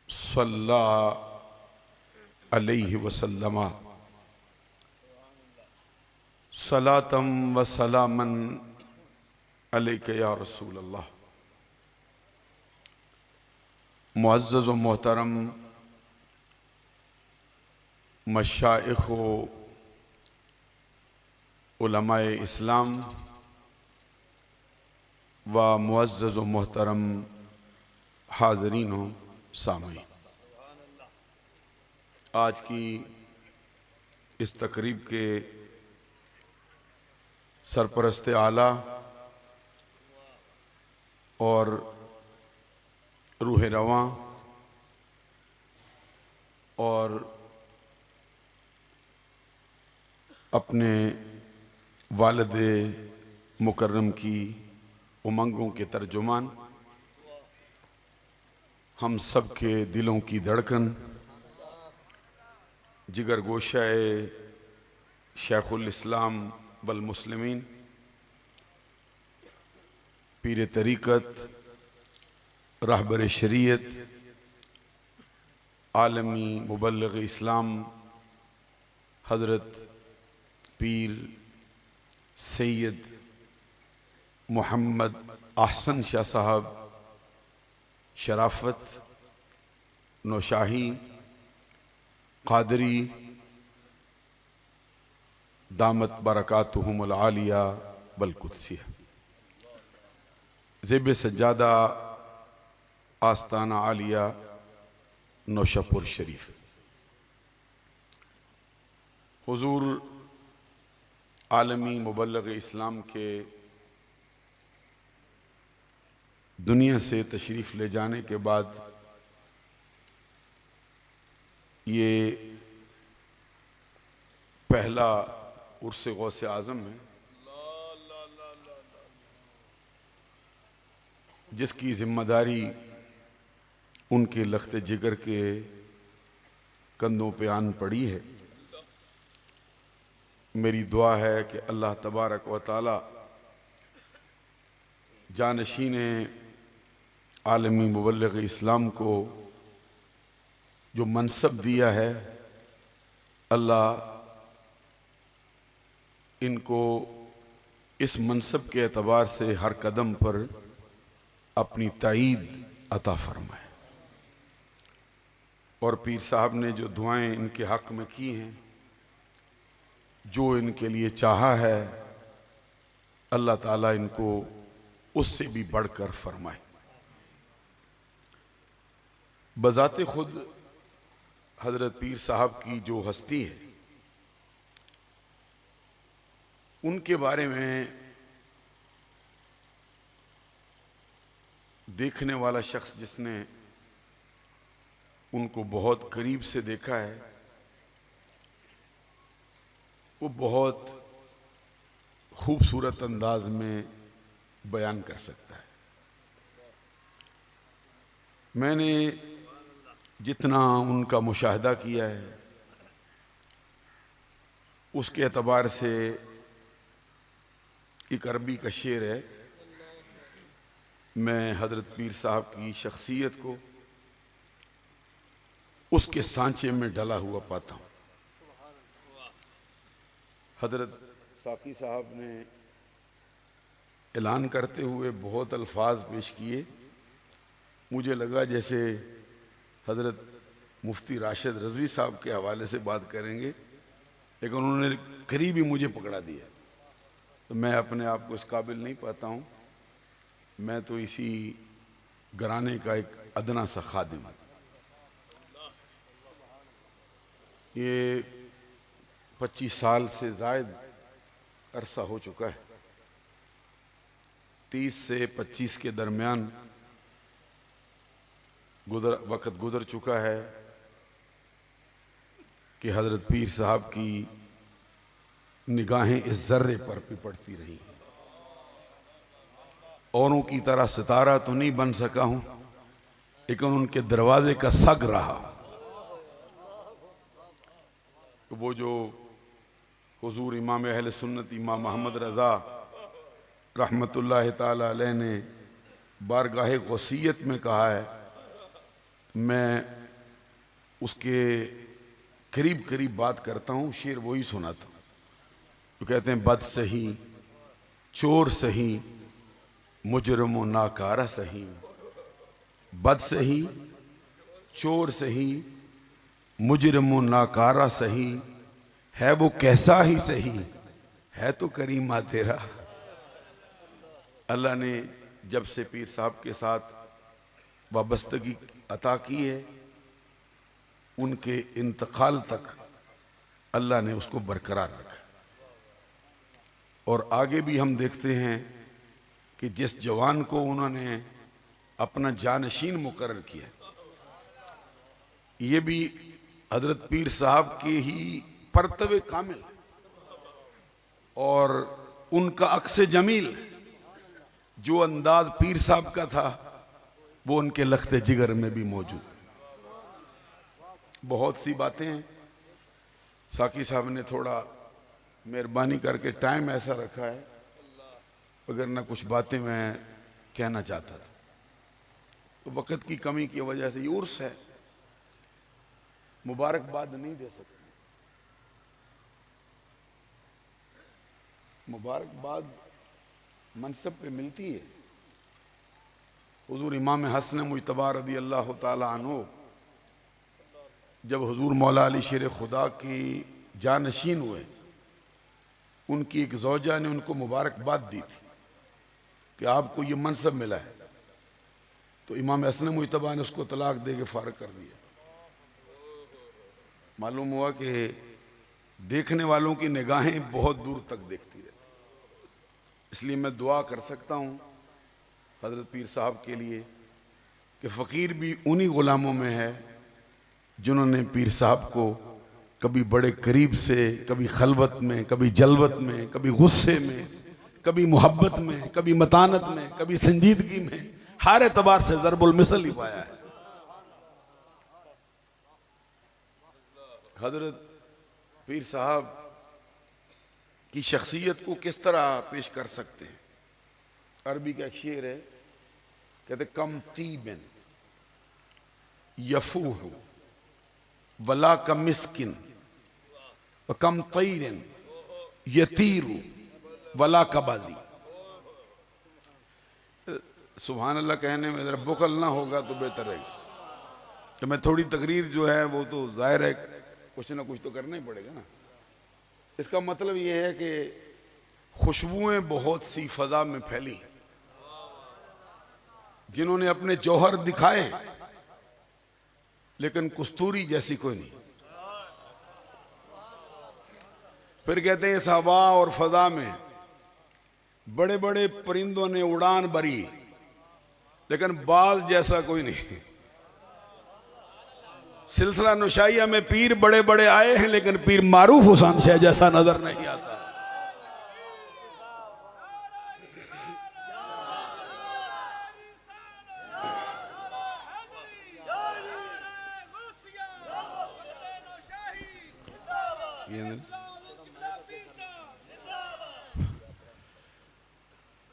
[SPEAKER 8] सल्ला अलैहि वसल्लमा सलातम व सलामन अलैका या रसूल अल्लाह। मुअज़्ज़ज़ व मोहतरम मशाइख़ व उलमाए इस्लाम व मुअज़्ज़ज़ व मोहतरम हाज़रीन व सामीन, आज की इस तकरीब के सरपरस्त आला और रूह रवां और अपने वालिद मुकर्रम की उमंगों के तर्जुमान, हम सब के दिलों की धड़कन, जिगर गोशाए शेखुल इस्लाम वल मुस्लिमीन, पीर तरीक़त, रहबर शरीयत, आलमी मुबल्लिग़ इस्लाम हज़रत पीर सैयद मोहम्मद अहसन शाह साहब शराफत नौशाही क़ादरी दामत बरकातुहुमुल आलिया वल कुद्सिया, ज़ेब सज्जादा आस्ताना आलिया नौशापुर शरीफ। हुजूर आलमी मुबल्लिग़ इस्लाम के दुनिया से तशरीफ़ ले जाने के बाद ये पहला उर्स गौसे आज़म है जिसकी जिम्मेदारी उनके लख्ते जिगर के कंधों पे आन पड़ी है। मेरी दुआ है कि अल्लाह तबारक व तआला जानशीन आलमी मुबल्लिग़ इस्लाम को जो मनसब दिया है, अल्लाह इनको इस मनसब के एतबार से हर कदम पर अपनी ताईद अता फरमाए। और पीर साहब ने जो दुआएं इनके हक़ में की हैं, जो इनके लिए चाहा है अल्लाह ताला इनको उससे भी बढ़कर फरमाए। बजाते खुद हजरत पीर साहब की जो हस्ती है, उनके बारे में देखने वाला शख्स जिसने उनको बहुत करीब से देखा है, वो बहुत खूबसूरत अंदाज में बयान कर सकता है। मैंने जितना उनका मुशाहदा किया है उसके एतबार से एक अरबी का शेर है, मैं हजरत पीर साहब की शख्सियत को उसके सांचे में डला हुआ पाता हूँ। हजरत साकी साहब ने ऐलान करते हुए बहुत अल्फाज पेश किए, मुझे लगा जैसे हजरत मुफ्ती राशिद रज़वी साहब के हवाले से बात करेंगे, लेकिन उन्होंने करीब ही मुझे पकड़ा दिया। तो मैं अपने आप को इस काबिल नहीं पाता हूँ, मैं तो इसी घराने का एक अदना सा खादिम। ये 25 साल से ज़ायद अरसा हो चुका है, 30 से 25 के दरमियान वक़्त गुजर चुका है कि हज़रत पीर साहब की निगाहें इस ज़र्रे पर भी पड़ती रही। औरों की तरह सितारा तो नहीं बन सका हूं, लेकिन उनके दरवाजे का सग रहा। तो वो जो हुजूर इमाम अहले सुन्नत इमाम मोहम्मद रज़ा रहमतुल्लाह ताला अलैह ने बारगाह गौसियत में कहा है, मैं उसके करीब करीब बात करता हूँ, शेर वही सुनाता हूँ। तो कहते हैं, बद सही चोर सही मुजरम व नाकारा सही, बद सही चोर सही मुजरम व नाकारा सही, है वो कैसा ही सही है तो करीमा तेरा। अल्लाह ने जब से पीर साहब के साथ वाबस्तगी अता की है, उनके इंतकाल तक अल्लाह ने उसको बरकरार रखा। और आगे भी हम देखते हैं कि जिस जवान को उन्होंने अपना जानशीन मुकर्रर किया, ये भी हजरत पीर साहब के ही परतवे कामिल और उनका अक्स जमील, जो अंदाज पीर साहब का था वो उनके लख्ते जिगर में भी मौजूद। बहुत सी बातें साकी साहब ने थोड़ा मेहरबानी करके टाइम ऐसा रखा है, अगर ना कुछ बातें मैं कहना चाहता था तो वक़्त की कमी की वजह से ये उर्स है, मुबारकबाद नहीं दे सकते। मुबारकबाद मनसब पे मिलती है। हुजूर इमाम हसन मुजतबा रदी अल्लाह ताला अन्हु जब हुजूर मौला अली शेर खुदा की जानशीन हुए, उनकी एक ज़ौजा ने उनको मुबारकबाद दी थी कि आपको ये मनसब मिला है, तो इमाम हसन मुजतबा ने उसको तलाक दे के फारग कर दिया। मालूम हुआ कि देखने वालों की निगाहें बहुत दूर तक देखती रहती। इसलिए मैं दुआ कर सकता हूँ हज़रत पीर साहब के लिए कि फ़कीर भी उन्हीं ग़ुलामों में है जिन्होंने पीर साहब को कभी बड़े करीब से, कभी खलवत में, कभी जलवत में, कभी गुस्से में, कभी मोहब्बत में, कभी मतानत में, कभी संजीदगी में, हर एतबार से ज़रबुल मिसल ही पाया है। हज़रत पीर साहब की शख्सियत को किस तरह पेश कर सकते हैं? अरबी का एक शेर है, कहते कम तीबिन यफूहु वला का मिस्किन व कम तैरिन यतीरु वला का बाजी। सुभान अल्लाह कहने में जरा बुखल ना होगा तो बेहतर है। तो मैं थोड़ी तकरीर जो है वो तो जाहिर है कुछ ना कुछ तो करना ही पड़ेगा ना। इसका मतलब यह है कि खुशबुएं बहुत सी फजा में फैली, जिन्होंने अपने जौहर दिखाए, लेकिन कस्तूरी जैसी कोई नहीं। फिर कहते हैं इस हवा और फजा में बड़े बड़े परिंदों ने उड़ान भरी, लेकिन बाज जैसा कोई नहीं। सिलसिला नुशाइया में पीर बड़े बड़े आए हैं, लेकिन पीर मारूफ हुसैन शाह जैसा नजर नहीं आता।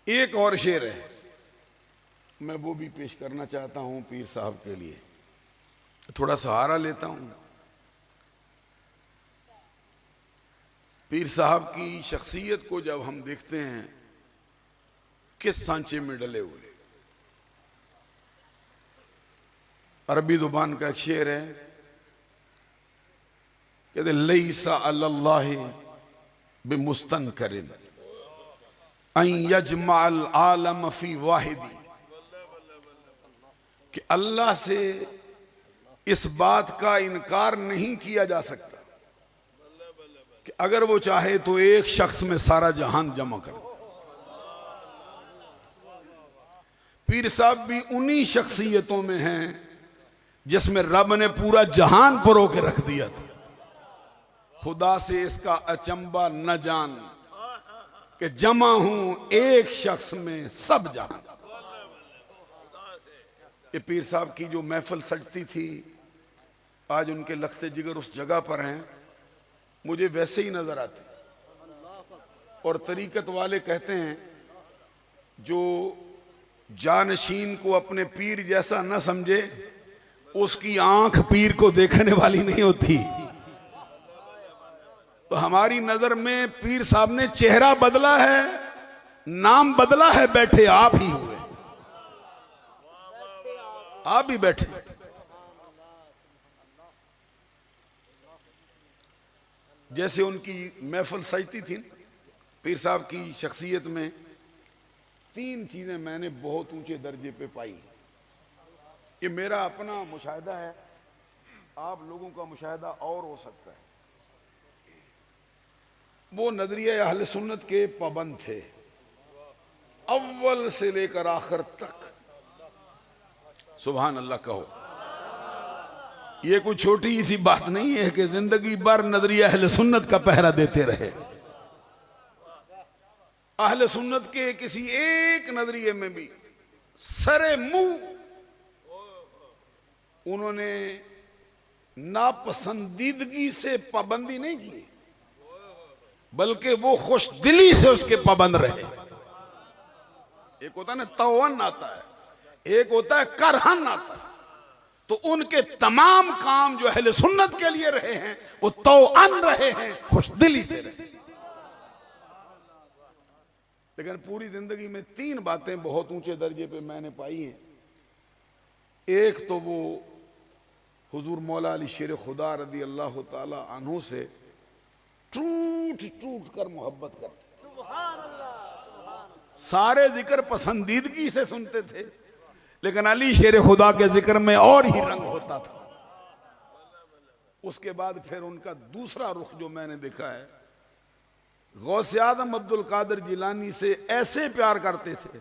[SPEAKER 8] एक और शेर है, मैं वो भी पेश करना चाहता हूं पीर साहब के लिए, थोड़ा सहारा लेता हूं। पीर साहब की शख्सियत को जब हम देखते हैं किस सांचे में डले हुए, अरबी जुबान का एक शेर है, कहते लैसा अल्लाह बिमुस्तनकरिन अन यजमअल आलम फी वाहिदी, कि अल्लाह से इस बात का इनकार नहीं किया जा सकता कि अगर वो चाहे तो एक शख्स में सारा जहान जमा कर। पीर साहब भी उन्हीं शख्सियतों में हैं जिसमें रब ने पूरा जहान परो के रख दिया था। खुदा से इसका अचंबा न जान कि जमा हूं एक शख्स में सब जहां। ये पीर साहब की जो महफिल सजती थी, आज उनके लख्ते जिगर उस जगह पर हैं, मुझे वैसे ही नजर आते। और तरीकत वाले कहते हैं जो जानशीन को अपने पीर जैसा न समझे, उसकी आंख पीर को देखने वाली नहीं होती। तो हमारी नजर में पीर साहब ने चेहरा बदला है, नाम बदला है, बैठे आप ही हुए, आप ही बैठे। जैसे उनकी महफिल सजती थी, पीर साहब की शख्सियत में तीन चीजें मैंने बहुत ऊंचे दर्जे पे पाई। ये मेरा अपना मुशाहिदा है, आप लोगों का मुशाहिदा और हो सकता है। वो नजरिया अहले सुन्नत के पाबंद थे, अव्वल से लेकर आखिर तक। सुभान अल्लाह कहो। ये कोई छोटी सी बात नहीं है कि जिंदगी भर नजरिया अहले सुन्नत का पहरा देते रहे। अहले सुन्नत के किसी एक नजरिए में भी सरे मुंह उन्होंने नापसंदीदगी से पाबंदी नहीं की, बल्कि वो खुश दिली से उसके पाबंद रहे। एक होता है ना तौवन आता है, एक होता है करहन आता है। तो उनके तमाम काम जो अहले सुन्नत के लिए रहे हैं वो तौअन रहे हैं, खुश दिली से रहे। लेकिन पूरी जिंदगी में तीन बातें बहुत ऊंचे दर्जे पे मैंने पाई हैं। एक तो वो हुजूर मौला अली शेर खुदा रदी अल्लाह ताला अन्हु से टूट टूट कर मोहब्बत करते, सारे जिक्र पसंदीदगी से सुनते थे, लेकिन अली शेर खुदा के जिक्र में और ही रंग होता था। उसके बाद फिर उनका दूसरा रुख जो मैंने देखा है, गौसे आजम अब्दुल कादिर जिलानी से ऐसे प्यार करते थे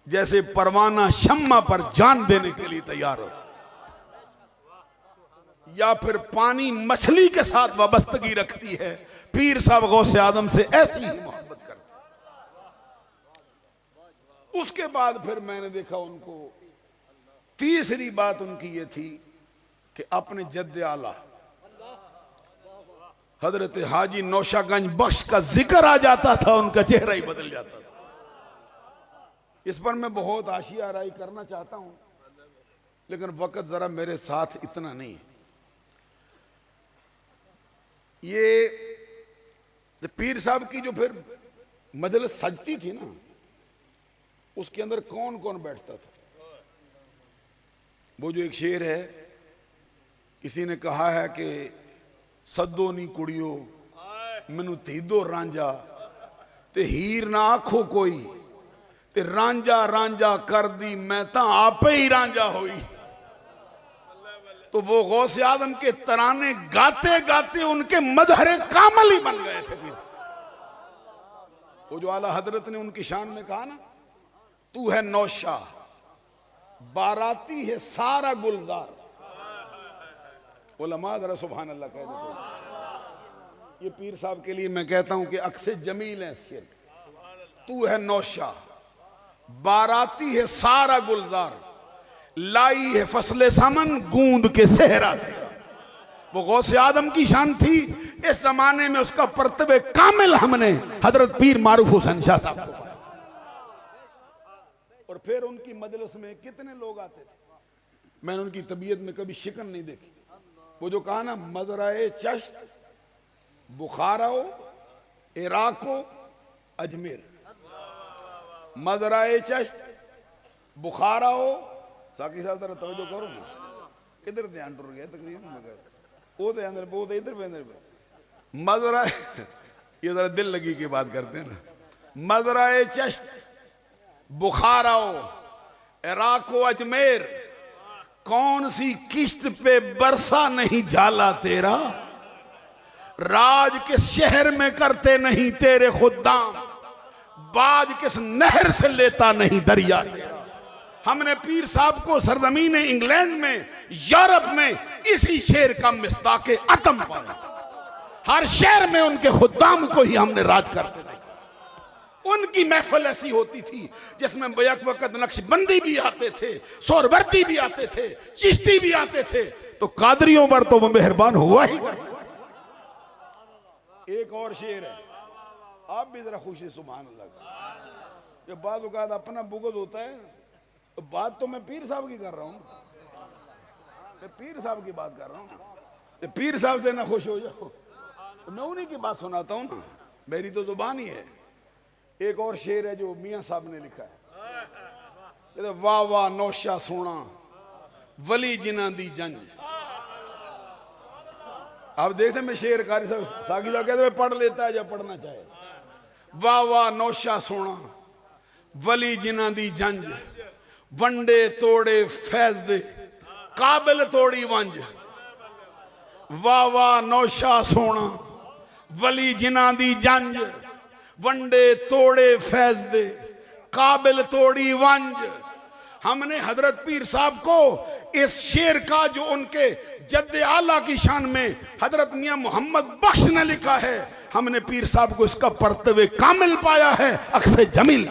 [SPEAKER 8] जैसे परवाना शम्मा पर जान देने के लिए तैयार हो, या फिर पानी मछली के साथ वाबस्तगी रखती है। पीर साहब गौसे आजम से ऐसी ही मोहब्बत करते। उसके बाद फिर मैंने देखा उनको, तीसरी बात उनकी ये थी कि अपने जद्द आला हजरत हाजी नौशागंज बख्श का जिक्र आ जाता था, उनका चेहरा ही बदल जाता था। इस पर मैं बहुत आशिया आराई करना चाहता हूं, लेकिन वक्त जरा मेरे साथ इतना नहीं है। ये पीर साहब की जो फिर मजलिस सजती थी ना, उसके अंदर कौन कौन बैठता था। वो जो एक शेर है, किसी ने कहा है कि सद्दो नी कुड़ियो मैनू धी दो रांझा, ते हीर ना आखो कोई, ते रांझा रांझा कर दी मैं तो आपे ही रांझा हुई। तो वो गौसे आदम के तराने गाते गाते उनके मजहरे कामल ही बन गए थे। फिर वो जो आला हजरत ने उनकी शान में कहा ना, तू है नौशा, बाराती है सारा गुलजार। उलमा जरा सुभान अल्लाह कह देते। ये पीर साहब के लिए मैं कहता हूं कि अक्से जमील है शेर। तू है नौशा, बाराती है सारा गुलजार, लाई है फसले सामन गूंद के सेहरा। वो गौसे आदम की शान थी। इस जमाने में उसका परतबे कामिल हमने हजरत पीर मारूफ हुसैन शाह साहब को पाया। और फिर उनकी मजलिस में कितने लोग आते थे, मैंने उनकी तबीयत में कभी शिकन नहीं देखी। वो जो कहा ना, मजराए चश्त, बुखाराओ, इराको, अजमेर। मजराए चश्त, बुखाराओ, साकी साहब जरा तवज्जो करो ना, किधर ध्यान टुर गया तकरीबन, मगर वो तो अंदर वो तो इधर पे अंदर पे मजराए, ये जरा दिल लगी की बात करते हैं ना। मजराए चश्त, बुखाराओ, इराको, अजमेर, कौन सी किश्त पे बरसा नहीं झाला तेरा, राज किस शहर में करते नहीं तेरे खुदाम, बाज किस नहर से लेता नहीं दरिया तेरा। हमने पीर साहब को सरजमीन इंग्लैंड में, यूरोप में इसी शेर का मिस्ताके अतम पाया। हर शहर में उनके खुदाम को ही हमने राज करते देखा। उनकी महफिल ऐसी होती थी जिसमें बैक वक्त नक्शबंदी भी आते थे, सोहरवर्दी भी आते थे, चिश्ती भी आते थे, तो कादरियों पर तो वो मेहरबान हुआ ही करते थे। एक और शेर है, आप भी जरा खुशी सुभान अल्लाह। जब बाद औकात अपना बुग़्ज़ होता है, तो बात तो मैं पीर साहब की कर रहा हूँ, मैं पीर साहब की बात कर रहा हूँ। तो पीर साहब से ना खुश हो जाओ, तो मैं उन्हीं की बात सुनाता हूँ ना, मेरी तो जुबान ही है। एक और शेर है जो मियाँ साहब ने लिखा है, वाह वाह नौशा सोना वली जिना दी जंज। आप देखते मैं शेर कारी साहब साकी साहब कहते पढ़ लेता है जब पढ़ना चाहे। वाह वाह नौशा सोना वली जिना दी जंज, वंडे तोड़े फैज दे काबिल तोड़ी वंज। वाह वाह नौशा सोना वली जिना दी जंज, वंडे तोड़े फैज दे काबिल तोड़ी वंज। हमने हजरत पीर साहब को इस शेर का जो उनके जद्दे आला की शान में हजरत मियां मोहम्मद बख्श ने लिखा है, हमने पीर साहब को इसका परतवे कामिल पाया है, अक्से जमील।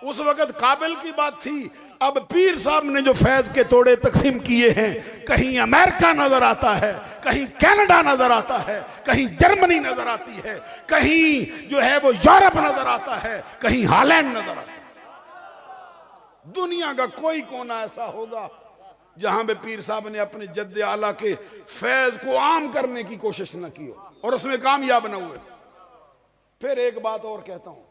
[SPEAKER 8] उस वक्त काबिल की बात थी, अब पीर साहब ने जो फैज के तोड़े तकसीम किए हैं, कहीं अमेरिका नजर आता है, कहीं कनाडा नजर आता है, कहीं जर्मनी नजर आती है, कहीं जो है वो यूरोप नजर आता है, कहीं हॉलैंड नजर आता है। दुनिया का कोई कोना ऐसा होगा जहां पे पीर साहब ने अपने जद्दे आला के फैज को आम करने की कोशिश न की हो और उसमें कामयाब न हुए। फिर एक बात और कहता हूं,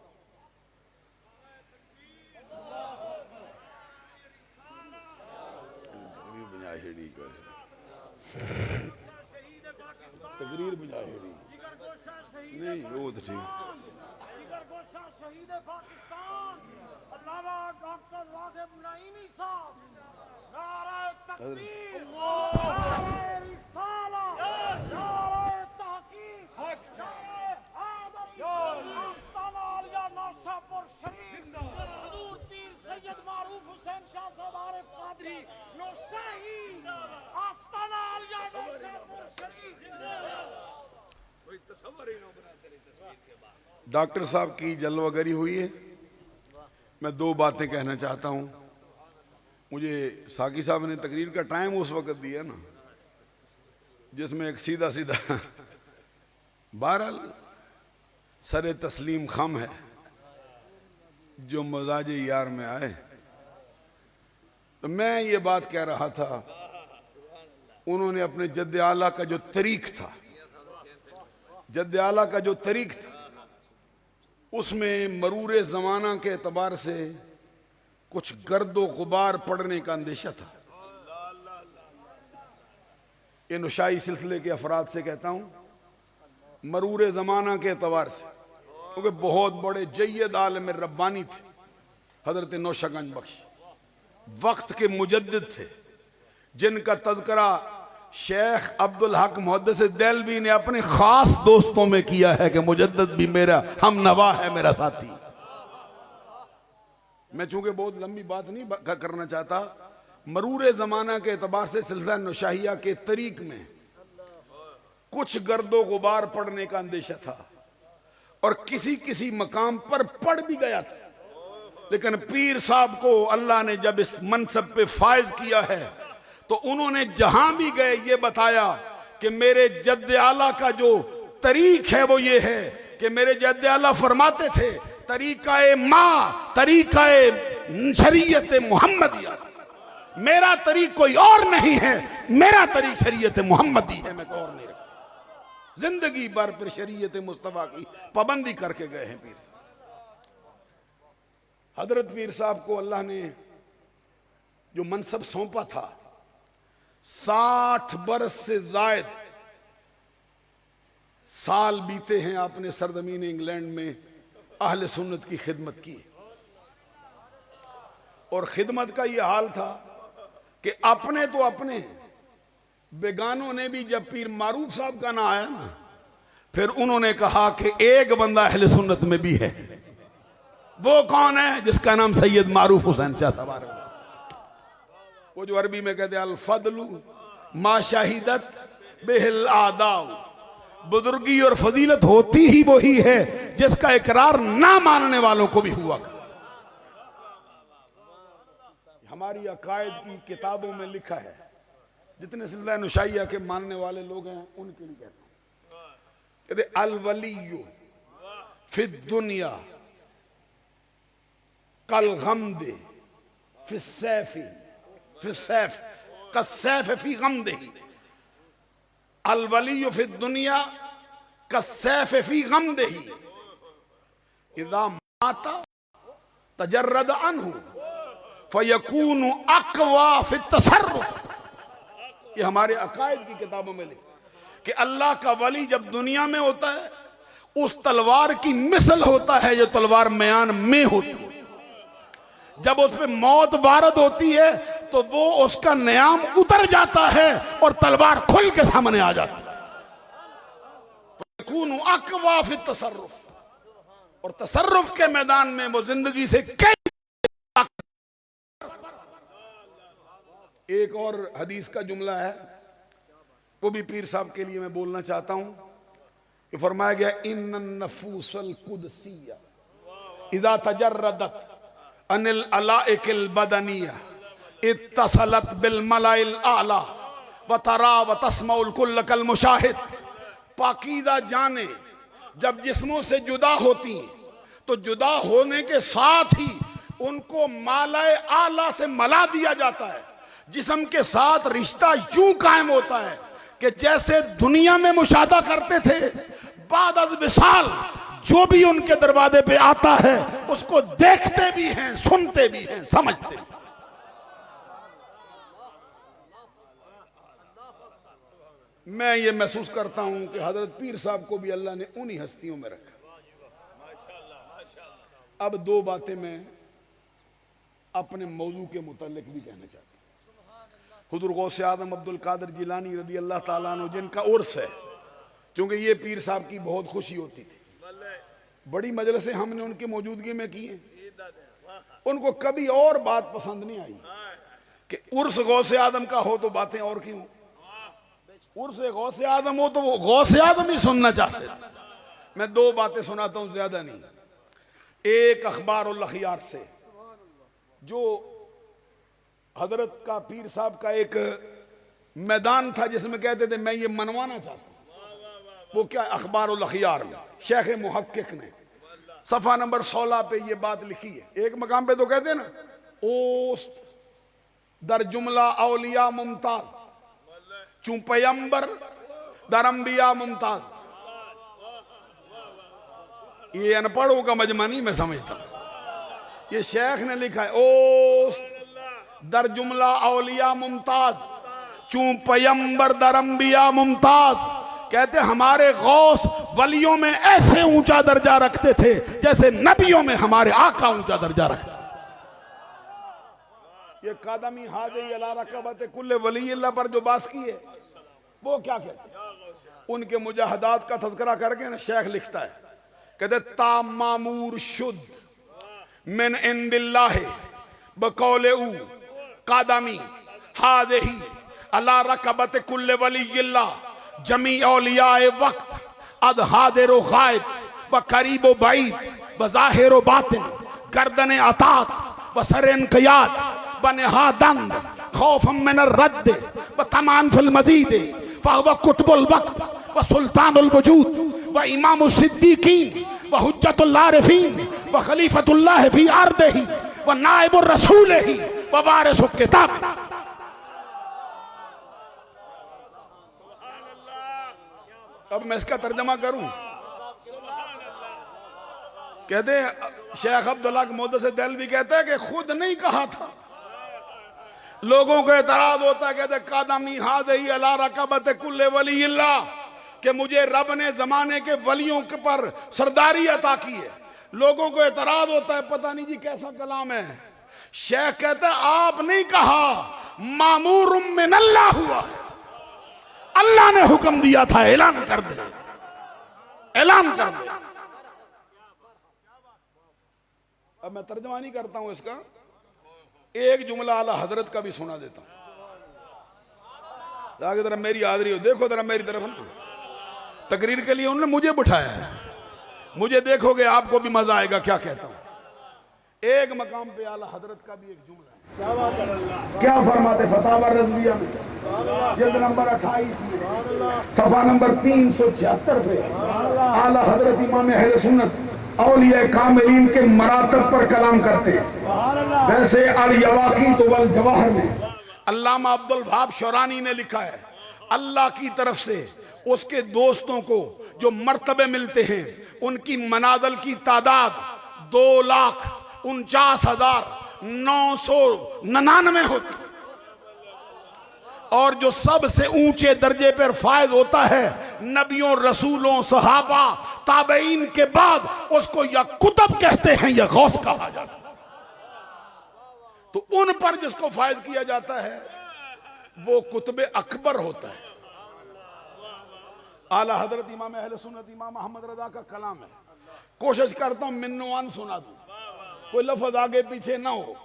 [SPEAKER 8] तकरीर मुजाहिदी नहीं वो तो ठीक। डॉक्टर साहब की जलवागरी हुई है। मैं दो बातें कहना चाहता हूं। मुझे साकी साहब ने तकरीर का टाइम उस वक्त दिया ना जिसमें एक सीधा सीधा बहरहाल सरे तस्लीम खम है जो मजाज यार में आए। तो मैं ये बात कह रहा था, उन्होंने अपने जद्दे आला का जो तरीक था, जद्दे आला का जो तरीक था, उसमें मरूर ज़माना के एतबार से कुछ गर्दो गुबार पड़ने का अंदेशा था। ये नुशाई सिलसिले के अफराद से कहता हूं, मरूर ज़माना के एतबार से, क्योंकि बहुत बड़े जय्यद आलिम रब्बानी थे हज़रत नौशागंज बख्श, वक्त के मुजद्दिद थे, जिनका तज़करा शेख अब्दुल हक मुहद्दिस देलवी ने अपने खास दोस्तों में किया है कि मुजद्दिद भी मेरा हम नवा है, मेरा साथी। मैं चूंकि बहुत लंबी बात नहीं करना चाहता, मरूर ज़माना के एतबार से सिलसिला नौशाहिया के तरीक में कुछ गर्दो गुबार पड़ने का अंदेशा था और किसी किसी मकाम पर पड़ भी गया था, लेकिन पीर साहब को अल्लाह ने जब इस मनसब पे फायज किया है तो उन्होंने जहां भी गए ये बताया कि मेरे जद्द आला का जो तरीक है वो ये है कि मेरे जद्द आला फरमाते थे तरीकाए माँ तरीकाए शरीयत मुहम्मदिया, मेरा तरीक कोई और नहीं है, मेरा तरीक शरीयत मुहम्मदी है, मैं कोई और नहीं रखा। जिंदगी भर पर शरीयत मुस्तफा की पाबंदी करके गए हैं पीर साहब। हजरत पीर साहब को अल्लाह ने जो मनसब सौंपा था, 60 बरस से जायद साल बीते हैं आपने सरजमीन इंग्लैंड में अहले सुन्नत की खिदमत की, और खिदमत का यह हाल था कि अपने तो अपने, बेगानों ने भी जब पीर मारूफ साहब का ना आया ना, फिर उन्होंने कहा कि एक बंदा अहले सुन्नत में भी है। वो कौन है? जिसका नाम सैयद मारूफ हुसैन शाह सवार, वो जो अरबी में कहते अल फदलु मा शाहिदत बिहिल आदाउ, बुजुर्गी और फजीलत होती ही वही है जिसका इकरार ना मानने वालों को भी हुआ। हमारी अकायद की किताबों में लिखा है, जितने सिलसिला नौशाहिया के मानने वाले लोग हैं उनके लिए कहते हैं अल वलिय्यु फि दुनिया कल गमदे फि सैफी फि सैफ कसैफ फी गमदही, अल वलिय्यु फि दुनिया कसैफ फी गमदही, इज़ा माता तजर्रद अन्हु फयकूनु अक़वा फि तसर्रुफ। ये हमारे अकायद की किताबों में लिखा कि अल्लाह का वली जब दुनिया में होता है उस तलवार की मिसल होता है जो तलवार म्यान में होती है। जब उस पर मौत वारद होती है तो वो उसका न्याम उतर जाता है और तलवार खुल के सामने आ जाती है। फयकूनु अक़वा फि तसर्रुफ, और तसर्रुफ के मैदान में वो जिंदगी से कई। एक और हदीस का जुमला है, वो भी पीर साहब के लिए मैं बोलना चाहता हूं। ये फरमाया गया इन्नन नफूसल कुदसिया इज़ा तजर्रदत अनिल अलाइकिल बदनिया इत्तसलत बिल मलाइल आला व तरा व तस्माउल कुल्ल कल मुशाहिद। पाकीज़ा जाने जब जिस्मों से जुदा होती हैं तो जुदा होने के साथ ही उनको मालाए आला से मला दिया जाता है। जिस्म के साथ रिश्ता यूं कायम होता है कि जैसे दुनिया में मुशादा करते थे, बाद अज़ विसाल जो भी उनके दरवाजे पे आता है उसको देखते भी हैं, सुनते भी हैं, समझते भी। मैं ये महसूस करता हूं कि हजरत पीर साहब को भी अल्लाह ने उन्हीं हस्तियों में रखा। अब दो बातें मैं अपने मौजू के मुतालिक भी कहना चाहता हूं। हुजूर गौसे आदम अब्दुल कादिर जिलानी रदी अल्लाह ताला अन्हु जिनका उर्स है, क्योंकि ये पीर साहब की बहुत खुशी होती थी, बड़ी मजलिसें हमने उनकी मौजूदगी में की हैं। उनको कभी और बात पसंद नहीं आई कि उर्स गौसे आदम का हो तो बातें और क्यों, उर्स गौसे आदम हो तो वो गौसे आदम ही सुनना चाहते थे। मैं दो बातें सुनाता हूं, ज्यादा नहीं। एक अखबारुल अखयार से, जो हजरत का पीर साहब का एक मैदान था जिसमें कहते थे मैं ये मनवाना चाहता हूं। वो क्या, अखबारुल अखयार में शेख मुहक्किक ने सफा नंबर 16 पे ये बात लिखी है। एक मकाम पे तो कहते हैं ना, ओस्त दर जुमला औलिया मुमताज चूं पैगंबर दर अंबिया मुमताज। ये अनपढ़ों का मजमा नहीं, मैं समझता, ये शेख ने लिखा है। ओस्त दर जुमला औलिया मुमताज चूं पैगंबर दर अंबिया मुमताज, कहते हमारे गौस वलियों में ऐसे ऊंचा दर्जा रखते थे जैसे नबियों में हमारे आका ऊंचा दर्जा रखते। ये कादमी हादे अला रकबत कुल्ले वली अल्लाह पर जो बात की है वो क्या कहते हैं? उनके मुजाहदात का तज़किरा करके ना शेख लिखता है, कहते ता मामूर शुद्ध मिन इंदिल्लाह बकौले कादमी हादे ही अला रकबत कुल्ले वली अल्लाह जमी औलियाए वक्त अद हादिर गायब व करीब व बाईद व ज़ाहिर व बातिन गर्दन अतात व सर इनक़ियाद व निहादंद खौफम मिन रद्द व तमान फिल मजीद व कुतुबुल वक्त व सुल्तानुल वजूद व इमामुल सिद्दीकीन व हुज्जतुल आरिफीन व खलीफतुल्लाह फी अर्दिही व नाइबुर रसूलिही व वारिसुल किताब। अब मैं इसका तर्जमा करूं। कहते शेख अब्दुल्लाह मोहद्दिस देहलवी कहते हैं कि खुद नहीं कहा था, लोगों को एतराज होता है। कहते कादमी हाज़ी अला रकबत कुल्ले वली अल्लाह, कि मुझे रब ने जमाने के वलियों के पर सरदारी अता की है। लोगों को एतराज होता है, पता नहीं जी कैसा कलाम है। शेख कहते आप नहीं कहा, मामूर मिन अल्लाह हुआ, अल्लाह ने हुक्म दिया था ऐलान कर दे, ऐलान कर दे। अब मैं तर्जमा नहीं करता हूं इसका, एक जुमला आला हजरत का भी सुना देता हूं ताकि जरा मेरी हाजिरी हो। देखो जरा मेरी तरफ ना, तकरीर के लिए उन्होंने मुझे बिठाया है, मुझे देखोगे आपको भी मजा आएगा क्या कहता हूं। एक मकाम पे आला हजरत का भी एक जुमला है। क्या फरमाते फतावा रज़विया में जिल्द नंबर 28 सफा नंबर 376 पे आला हजरत इमाम अहले सुन्नत औलिया कामिलीन के मरातब पर कलाम करते हैं। वैसे अल यवाकीत वल जवाहर में अल्लामा अब्दुल वहाब शौरानी ने लिखा है, अल्लाह की तरफ से उसके दोस्तों को जो मर्तबे मिलते हैं उनकी मनाज़िल की तादाद 2,49,999 होती, और जो सबसे ऊंचे दर्जे पर फायद होता है नबियों, रसूलों, सहाबा, ताबईन के बाद उसको या कुतब कहते हैं या गौस कहा जाता है। तो उन पर जिसको फायद किया जाता है वो कुतुब अकबर होता है। आला हजरत इमाम अहले सुन्नत इमाम अहमद रजा का कलाम है। कोशिश करता हूं मिन्नवान सुना दूं, कोई लफ्ज आगे पीछे ना हो,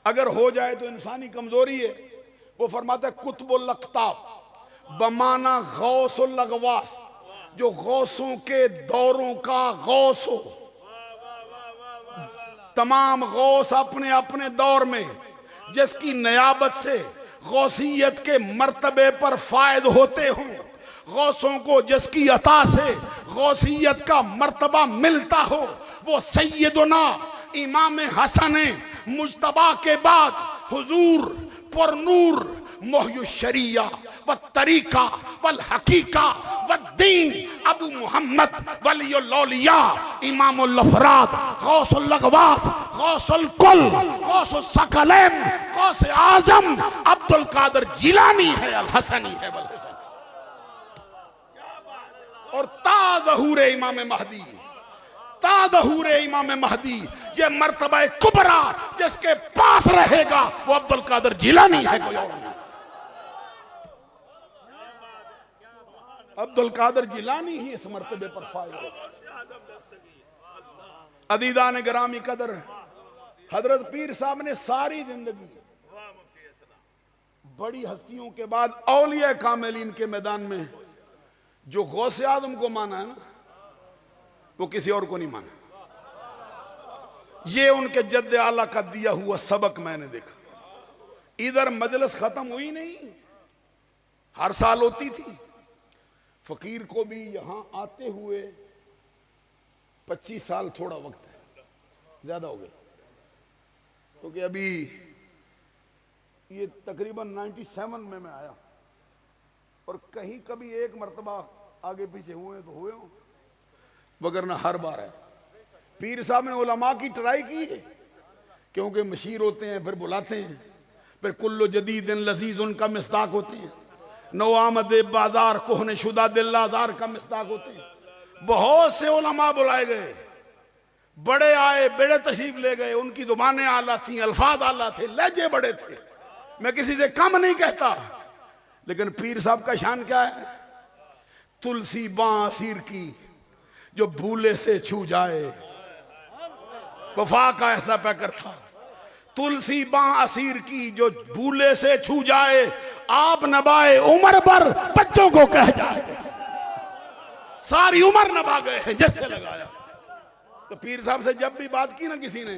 [SPEAKER 8] अगर हो जाए तो इंसानी कमजोरी है। वो फरमाता है कुतुबुल अक़ताब बमाना गौसुल लगवास, जो गौसों के दौरों का गौस हो। तमाम गौस अपने अपने दौर में जिसकी नियाबत से गौसियत के मर्तबे पर फायद होते हों, गौसों को जिसकी अता से गौसियत का मर्तबा मिलता हो, वो सैयदुना इमाम हसन मुज्तबा के बाद हुजूर पुरनूर मोहयुशरिया व तरीका वल हकीका व दीन अबू मोहम्मद वलियुल औलिया इमामुल अफराद गौसुल लगवास गौसुल कुल गौसुल सकलैन गौस आजम अब्दुल कादिर जिलानी है, अल हसनी है वल हसन। और ताज़हूर इमाम महदी, ताज़हूर इमाम महदी, ये मर्तबा कुबरा जिसके पास रहेगा वो अब्दुल कादिर जिलानी है, कोई और नहीं। अब्दुल कादिर जिलानी ही इस मर्तबे पर फायद है। अदीदा ने ग्रामी कदर हजरत पीर साहब ने सारी जिंदगी बड़ी हस्तियों के बाद औलिया कामिलीन के मैदान में जो गौसे आजम को माना है ना, वो किसी और को नहीं माना। ये उनके जद्दे आला का दिया हुआ सबक मैंने देखा। इधर मजलिस खत्म हुई नहीं, हर साल होती थी। फकीर को भी यहां आते हुए 25 साल थोड़ा वक्त है, ज्यादा हो गया, क्योंकि अभी ये तकरीबन 97 में मैं आया, और कहीं कभी एक मर्तबा आगे पीछे हुए तो हुए हो, वगरना हर बार है। पीर साहब ने उलमा की ट्राई की है, क्योंकि मशीर होते हैं, फिर बुलाते हैं, फिर कुल्लो जदीद लजीज उनका मिस्ताक होते हैं। नो आमद बाजार कोहने शुदा दिल आजार का मिस्ताक होते हैं। बहुत से उलमा बुलाए गए, बड़े आए, बड़े तशरीफ ले गए, उनकी जुबानें आला थी, अल्फाज आला थे, लहजे बड़े थे। मैं किसी से कम नहीं कहता, लेकिन पीर साहब का शान क्या है? तुलसी बां असीर की जो भूले से छू जाए, वफा का ऐसा पैकर था। तुलसी बां असीर की जो भूले से छू जाए, आप नबाए उम्र भर बच्चों को कह जाए। सारी उम्र नभा गए हैं जैसे लगाया। तो पीर साहब से जब भी बात की ना किसी ने,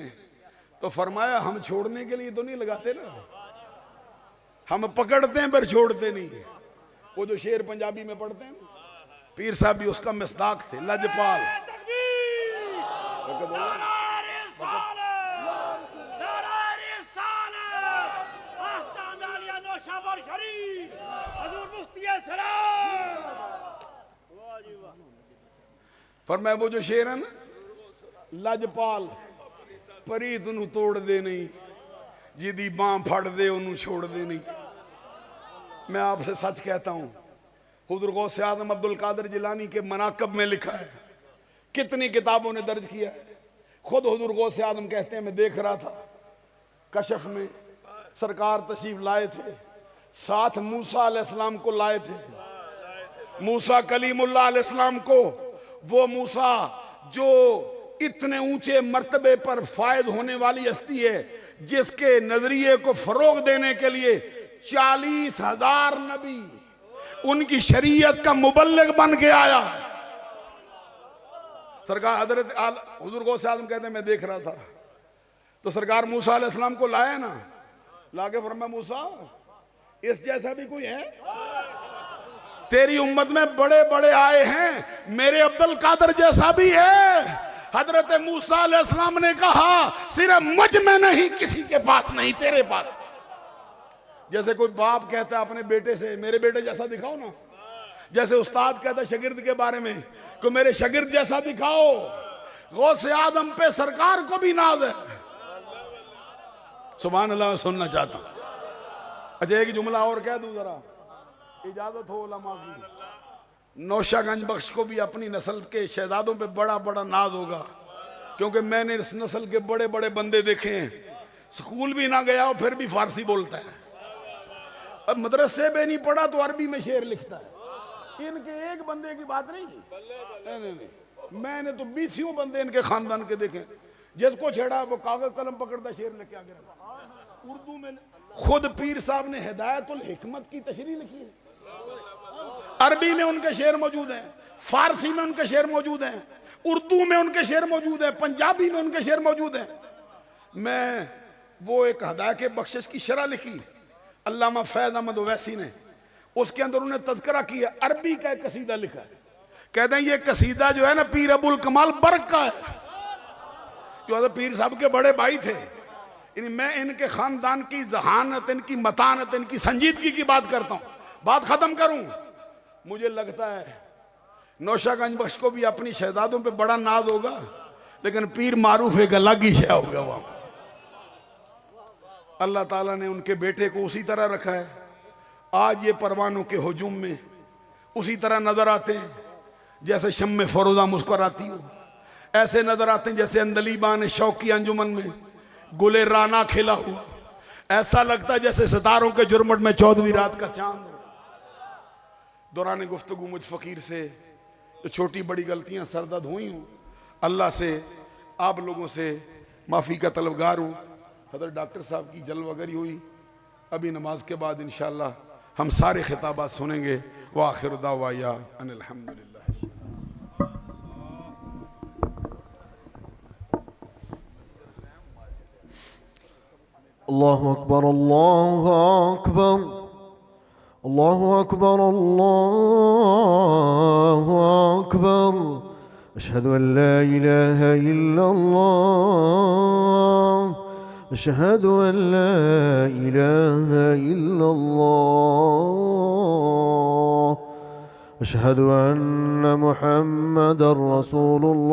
[SPEAKER 8] तो फरमाया हम छोड़ने के लिए तो नहीं लगाते ना, हम पकड़ते हैं पर छोड़ते नहीं। वो जो शेर पंजाबी में पढ़ते हैं, पीर साहब भी उसका मिस्दाक थे, लजपाल। फरमाया वो जो शेर है ना, लजपाल परीत नू तोड़ दे नहीं, जिदी बां फड़ दे उन्होंने छोड़ दे नहीं। मैं आपसे सच कहता हूं, हुजूर गौस आज़म अब्दुल कादिर जिलानी के मनाकब में लिखा है, कितनी किताबों ने दर्ज किया है। खुद हुजूर गौस आज़म कहते हैं, मैं देख रहा था कशफ में सरकार तशरीफ लाए थे, साथ मूसा अलैहिस्सलाम को लाए थे। मूसा कलीमुल्लाह अलैहिस्सलाम को, वो मूसा जो इतने ऊंचे मर्तबे पर फायद होने वाली हस्ती है, जिसके नजरिए को फरोग देने के लिए 40,000 नबी उनकी शरीयत का मुबल्लिग बन के आया। सरकार हजरत हुजूर गौस आज़म कहते हैं, मैं देख रहा था तो सरकार मूसा अलैहिस्सलाम को लाया ना, लाके फरमाया मूसा इस जैसा भी कोई है? तेरी उम्मत में बड़े बड़े आए हैं, मेरे अब्दुल कादिर जैसा भी है। हजरत मूसा अलैहिस्सलाम ने कहा सिर्फ मुझ में नहीं, किसी के पास नहीं, तेरे पास। जैसे कोई बाप कहता है अपने बेटे से, मेरे बेटे जैसा दिखाओ ना। जैसे उस्ताद कहता है शागिर्द के बारे में कि मेरे शागिर्द जैसा दिखाओ। गौस आदम पे सरकार को भी नाज है। सुभान अल्लाह, सुनना चाहता हूं। अच्छा एक जुमला और कह दूं जरा, इजाजत हो उलमा की। नौशागंज बख्श को भी अपनी नस्ल के शहजादों पे बड़ा बड़ा नाज होगा, क्योंकि मैंने इस नस्ल के बड़े बड़े बंदे देखे हैं, स्कूल भी ना गया हो फिर भी फारसी बोलता है, अब मदरसे में नहीं पढ़ा तो अरबी में शेर लिखता है। इनके एक बंदे की बात नहीं, नहीं। मैंने तो 20 बंदे इनके खानदान के देखे, जिसको छेड़ा वो कागज कलम पकड़ता शेर लेके आ गया। उर्दू में खुद पीर साहब ने हिदायतुल हिकमत की तशरीह लिखी है, अरबी में उनके शेर मौजूद हैं, फारसी में उनके शेर मौजूद हैं, उर्दू में उनके शेर मौजूद हैं, पंजाबी में उनके शेर मौजूद हैं। मैं वो एक हदायत के बख्शिश की शरह लिखी अल्लामा फैज अहमद ओवैसी ने, उसके अंदर उन्होंने तज़किरा किया, अरबी का एक कसीदा लिखा है। कहते हैं ये कसीदा जो है ना पीर अबुल कमाल बर्क का है, जो पीर साहब के बड़े भाई थे। मैं इनके खानदान की जहानत, इनकी मतानत, इनकी संजीदगी की बात करता हूँ। बात खत्म करूं, मुझे लगता है नौशागंज बख्श को भी अपनी शहजादों पे बड़ा नाज होगा, लेकिन पीर मारूफ एक अलग ही शय होगा। वहां अल्लाह ताला ने उनके बेटे को उसी तरह रखा है। आज ये परवानों के हुजूम में उसी तरह नजर आते हैं जैसे शम्मे फरोजा मुस्कुराती हो, ऐसे नजर आते हैं जैसे अंदलीबा ने शौकी अंजुमन में गुले राना खिला हुआ। ऐसा लगता है जैसे सितारों के जुर्मट में 14वीं रात का चांद। दौरान गुफ्तगू मुझ फकीर से जो छोटी बड़ी गलतियां सरदर्द हुई हूँ, अल्लाह से आप लोगों से माफ़ी का तलबगार हूँ। हज़रत डॉक्टर साहब की जलवगरी हुई, अभी नमाज के बाद इंशाअल्लाह हम सारे खिताबात सुनेंगे। व आखिर दावाया अनिल हम्दुलिल्लाह।
[SPEAKER 1] अल्लाहु अकबर, अल्लाहु अकबर, अल्लाहु अकबर, अल्लाहु अकबर। अशहदु अन ला इलाहा इल्लल्लाह, अशहदु अन ला इलाहा इल्लल्लाह, अशहदु अन्न मुहम्मदर रसूलुल्लाह,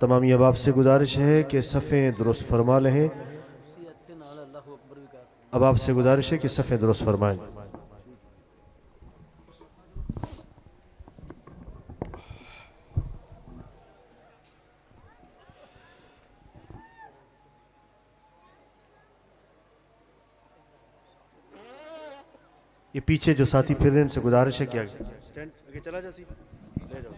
[SPEAKER 1] तमामी अब आपसे गुजारिश है कि सफ़ें दुरुस्त फरमा लें। अब आपसे गुजारिश है कि सफ़ें दुरुस्त फरमाएं। ये पीछे जो साथी फिर रहे हैं इनसे गुजारिश है कि स्टैंड आगे चला जा सी ले जाओ।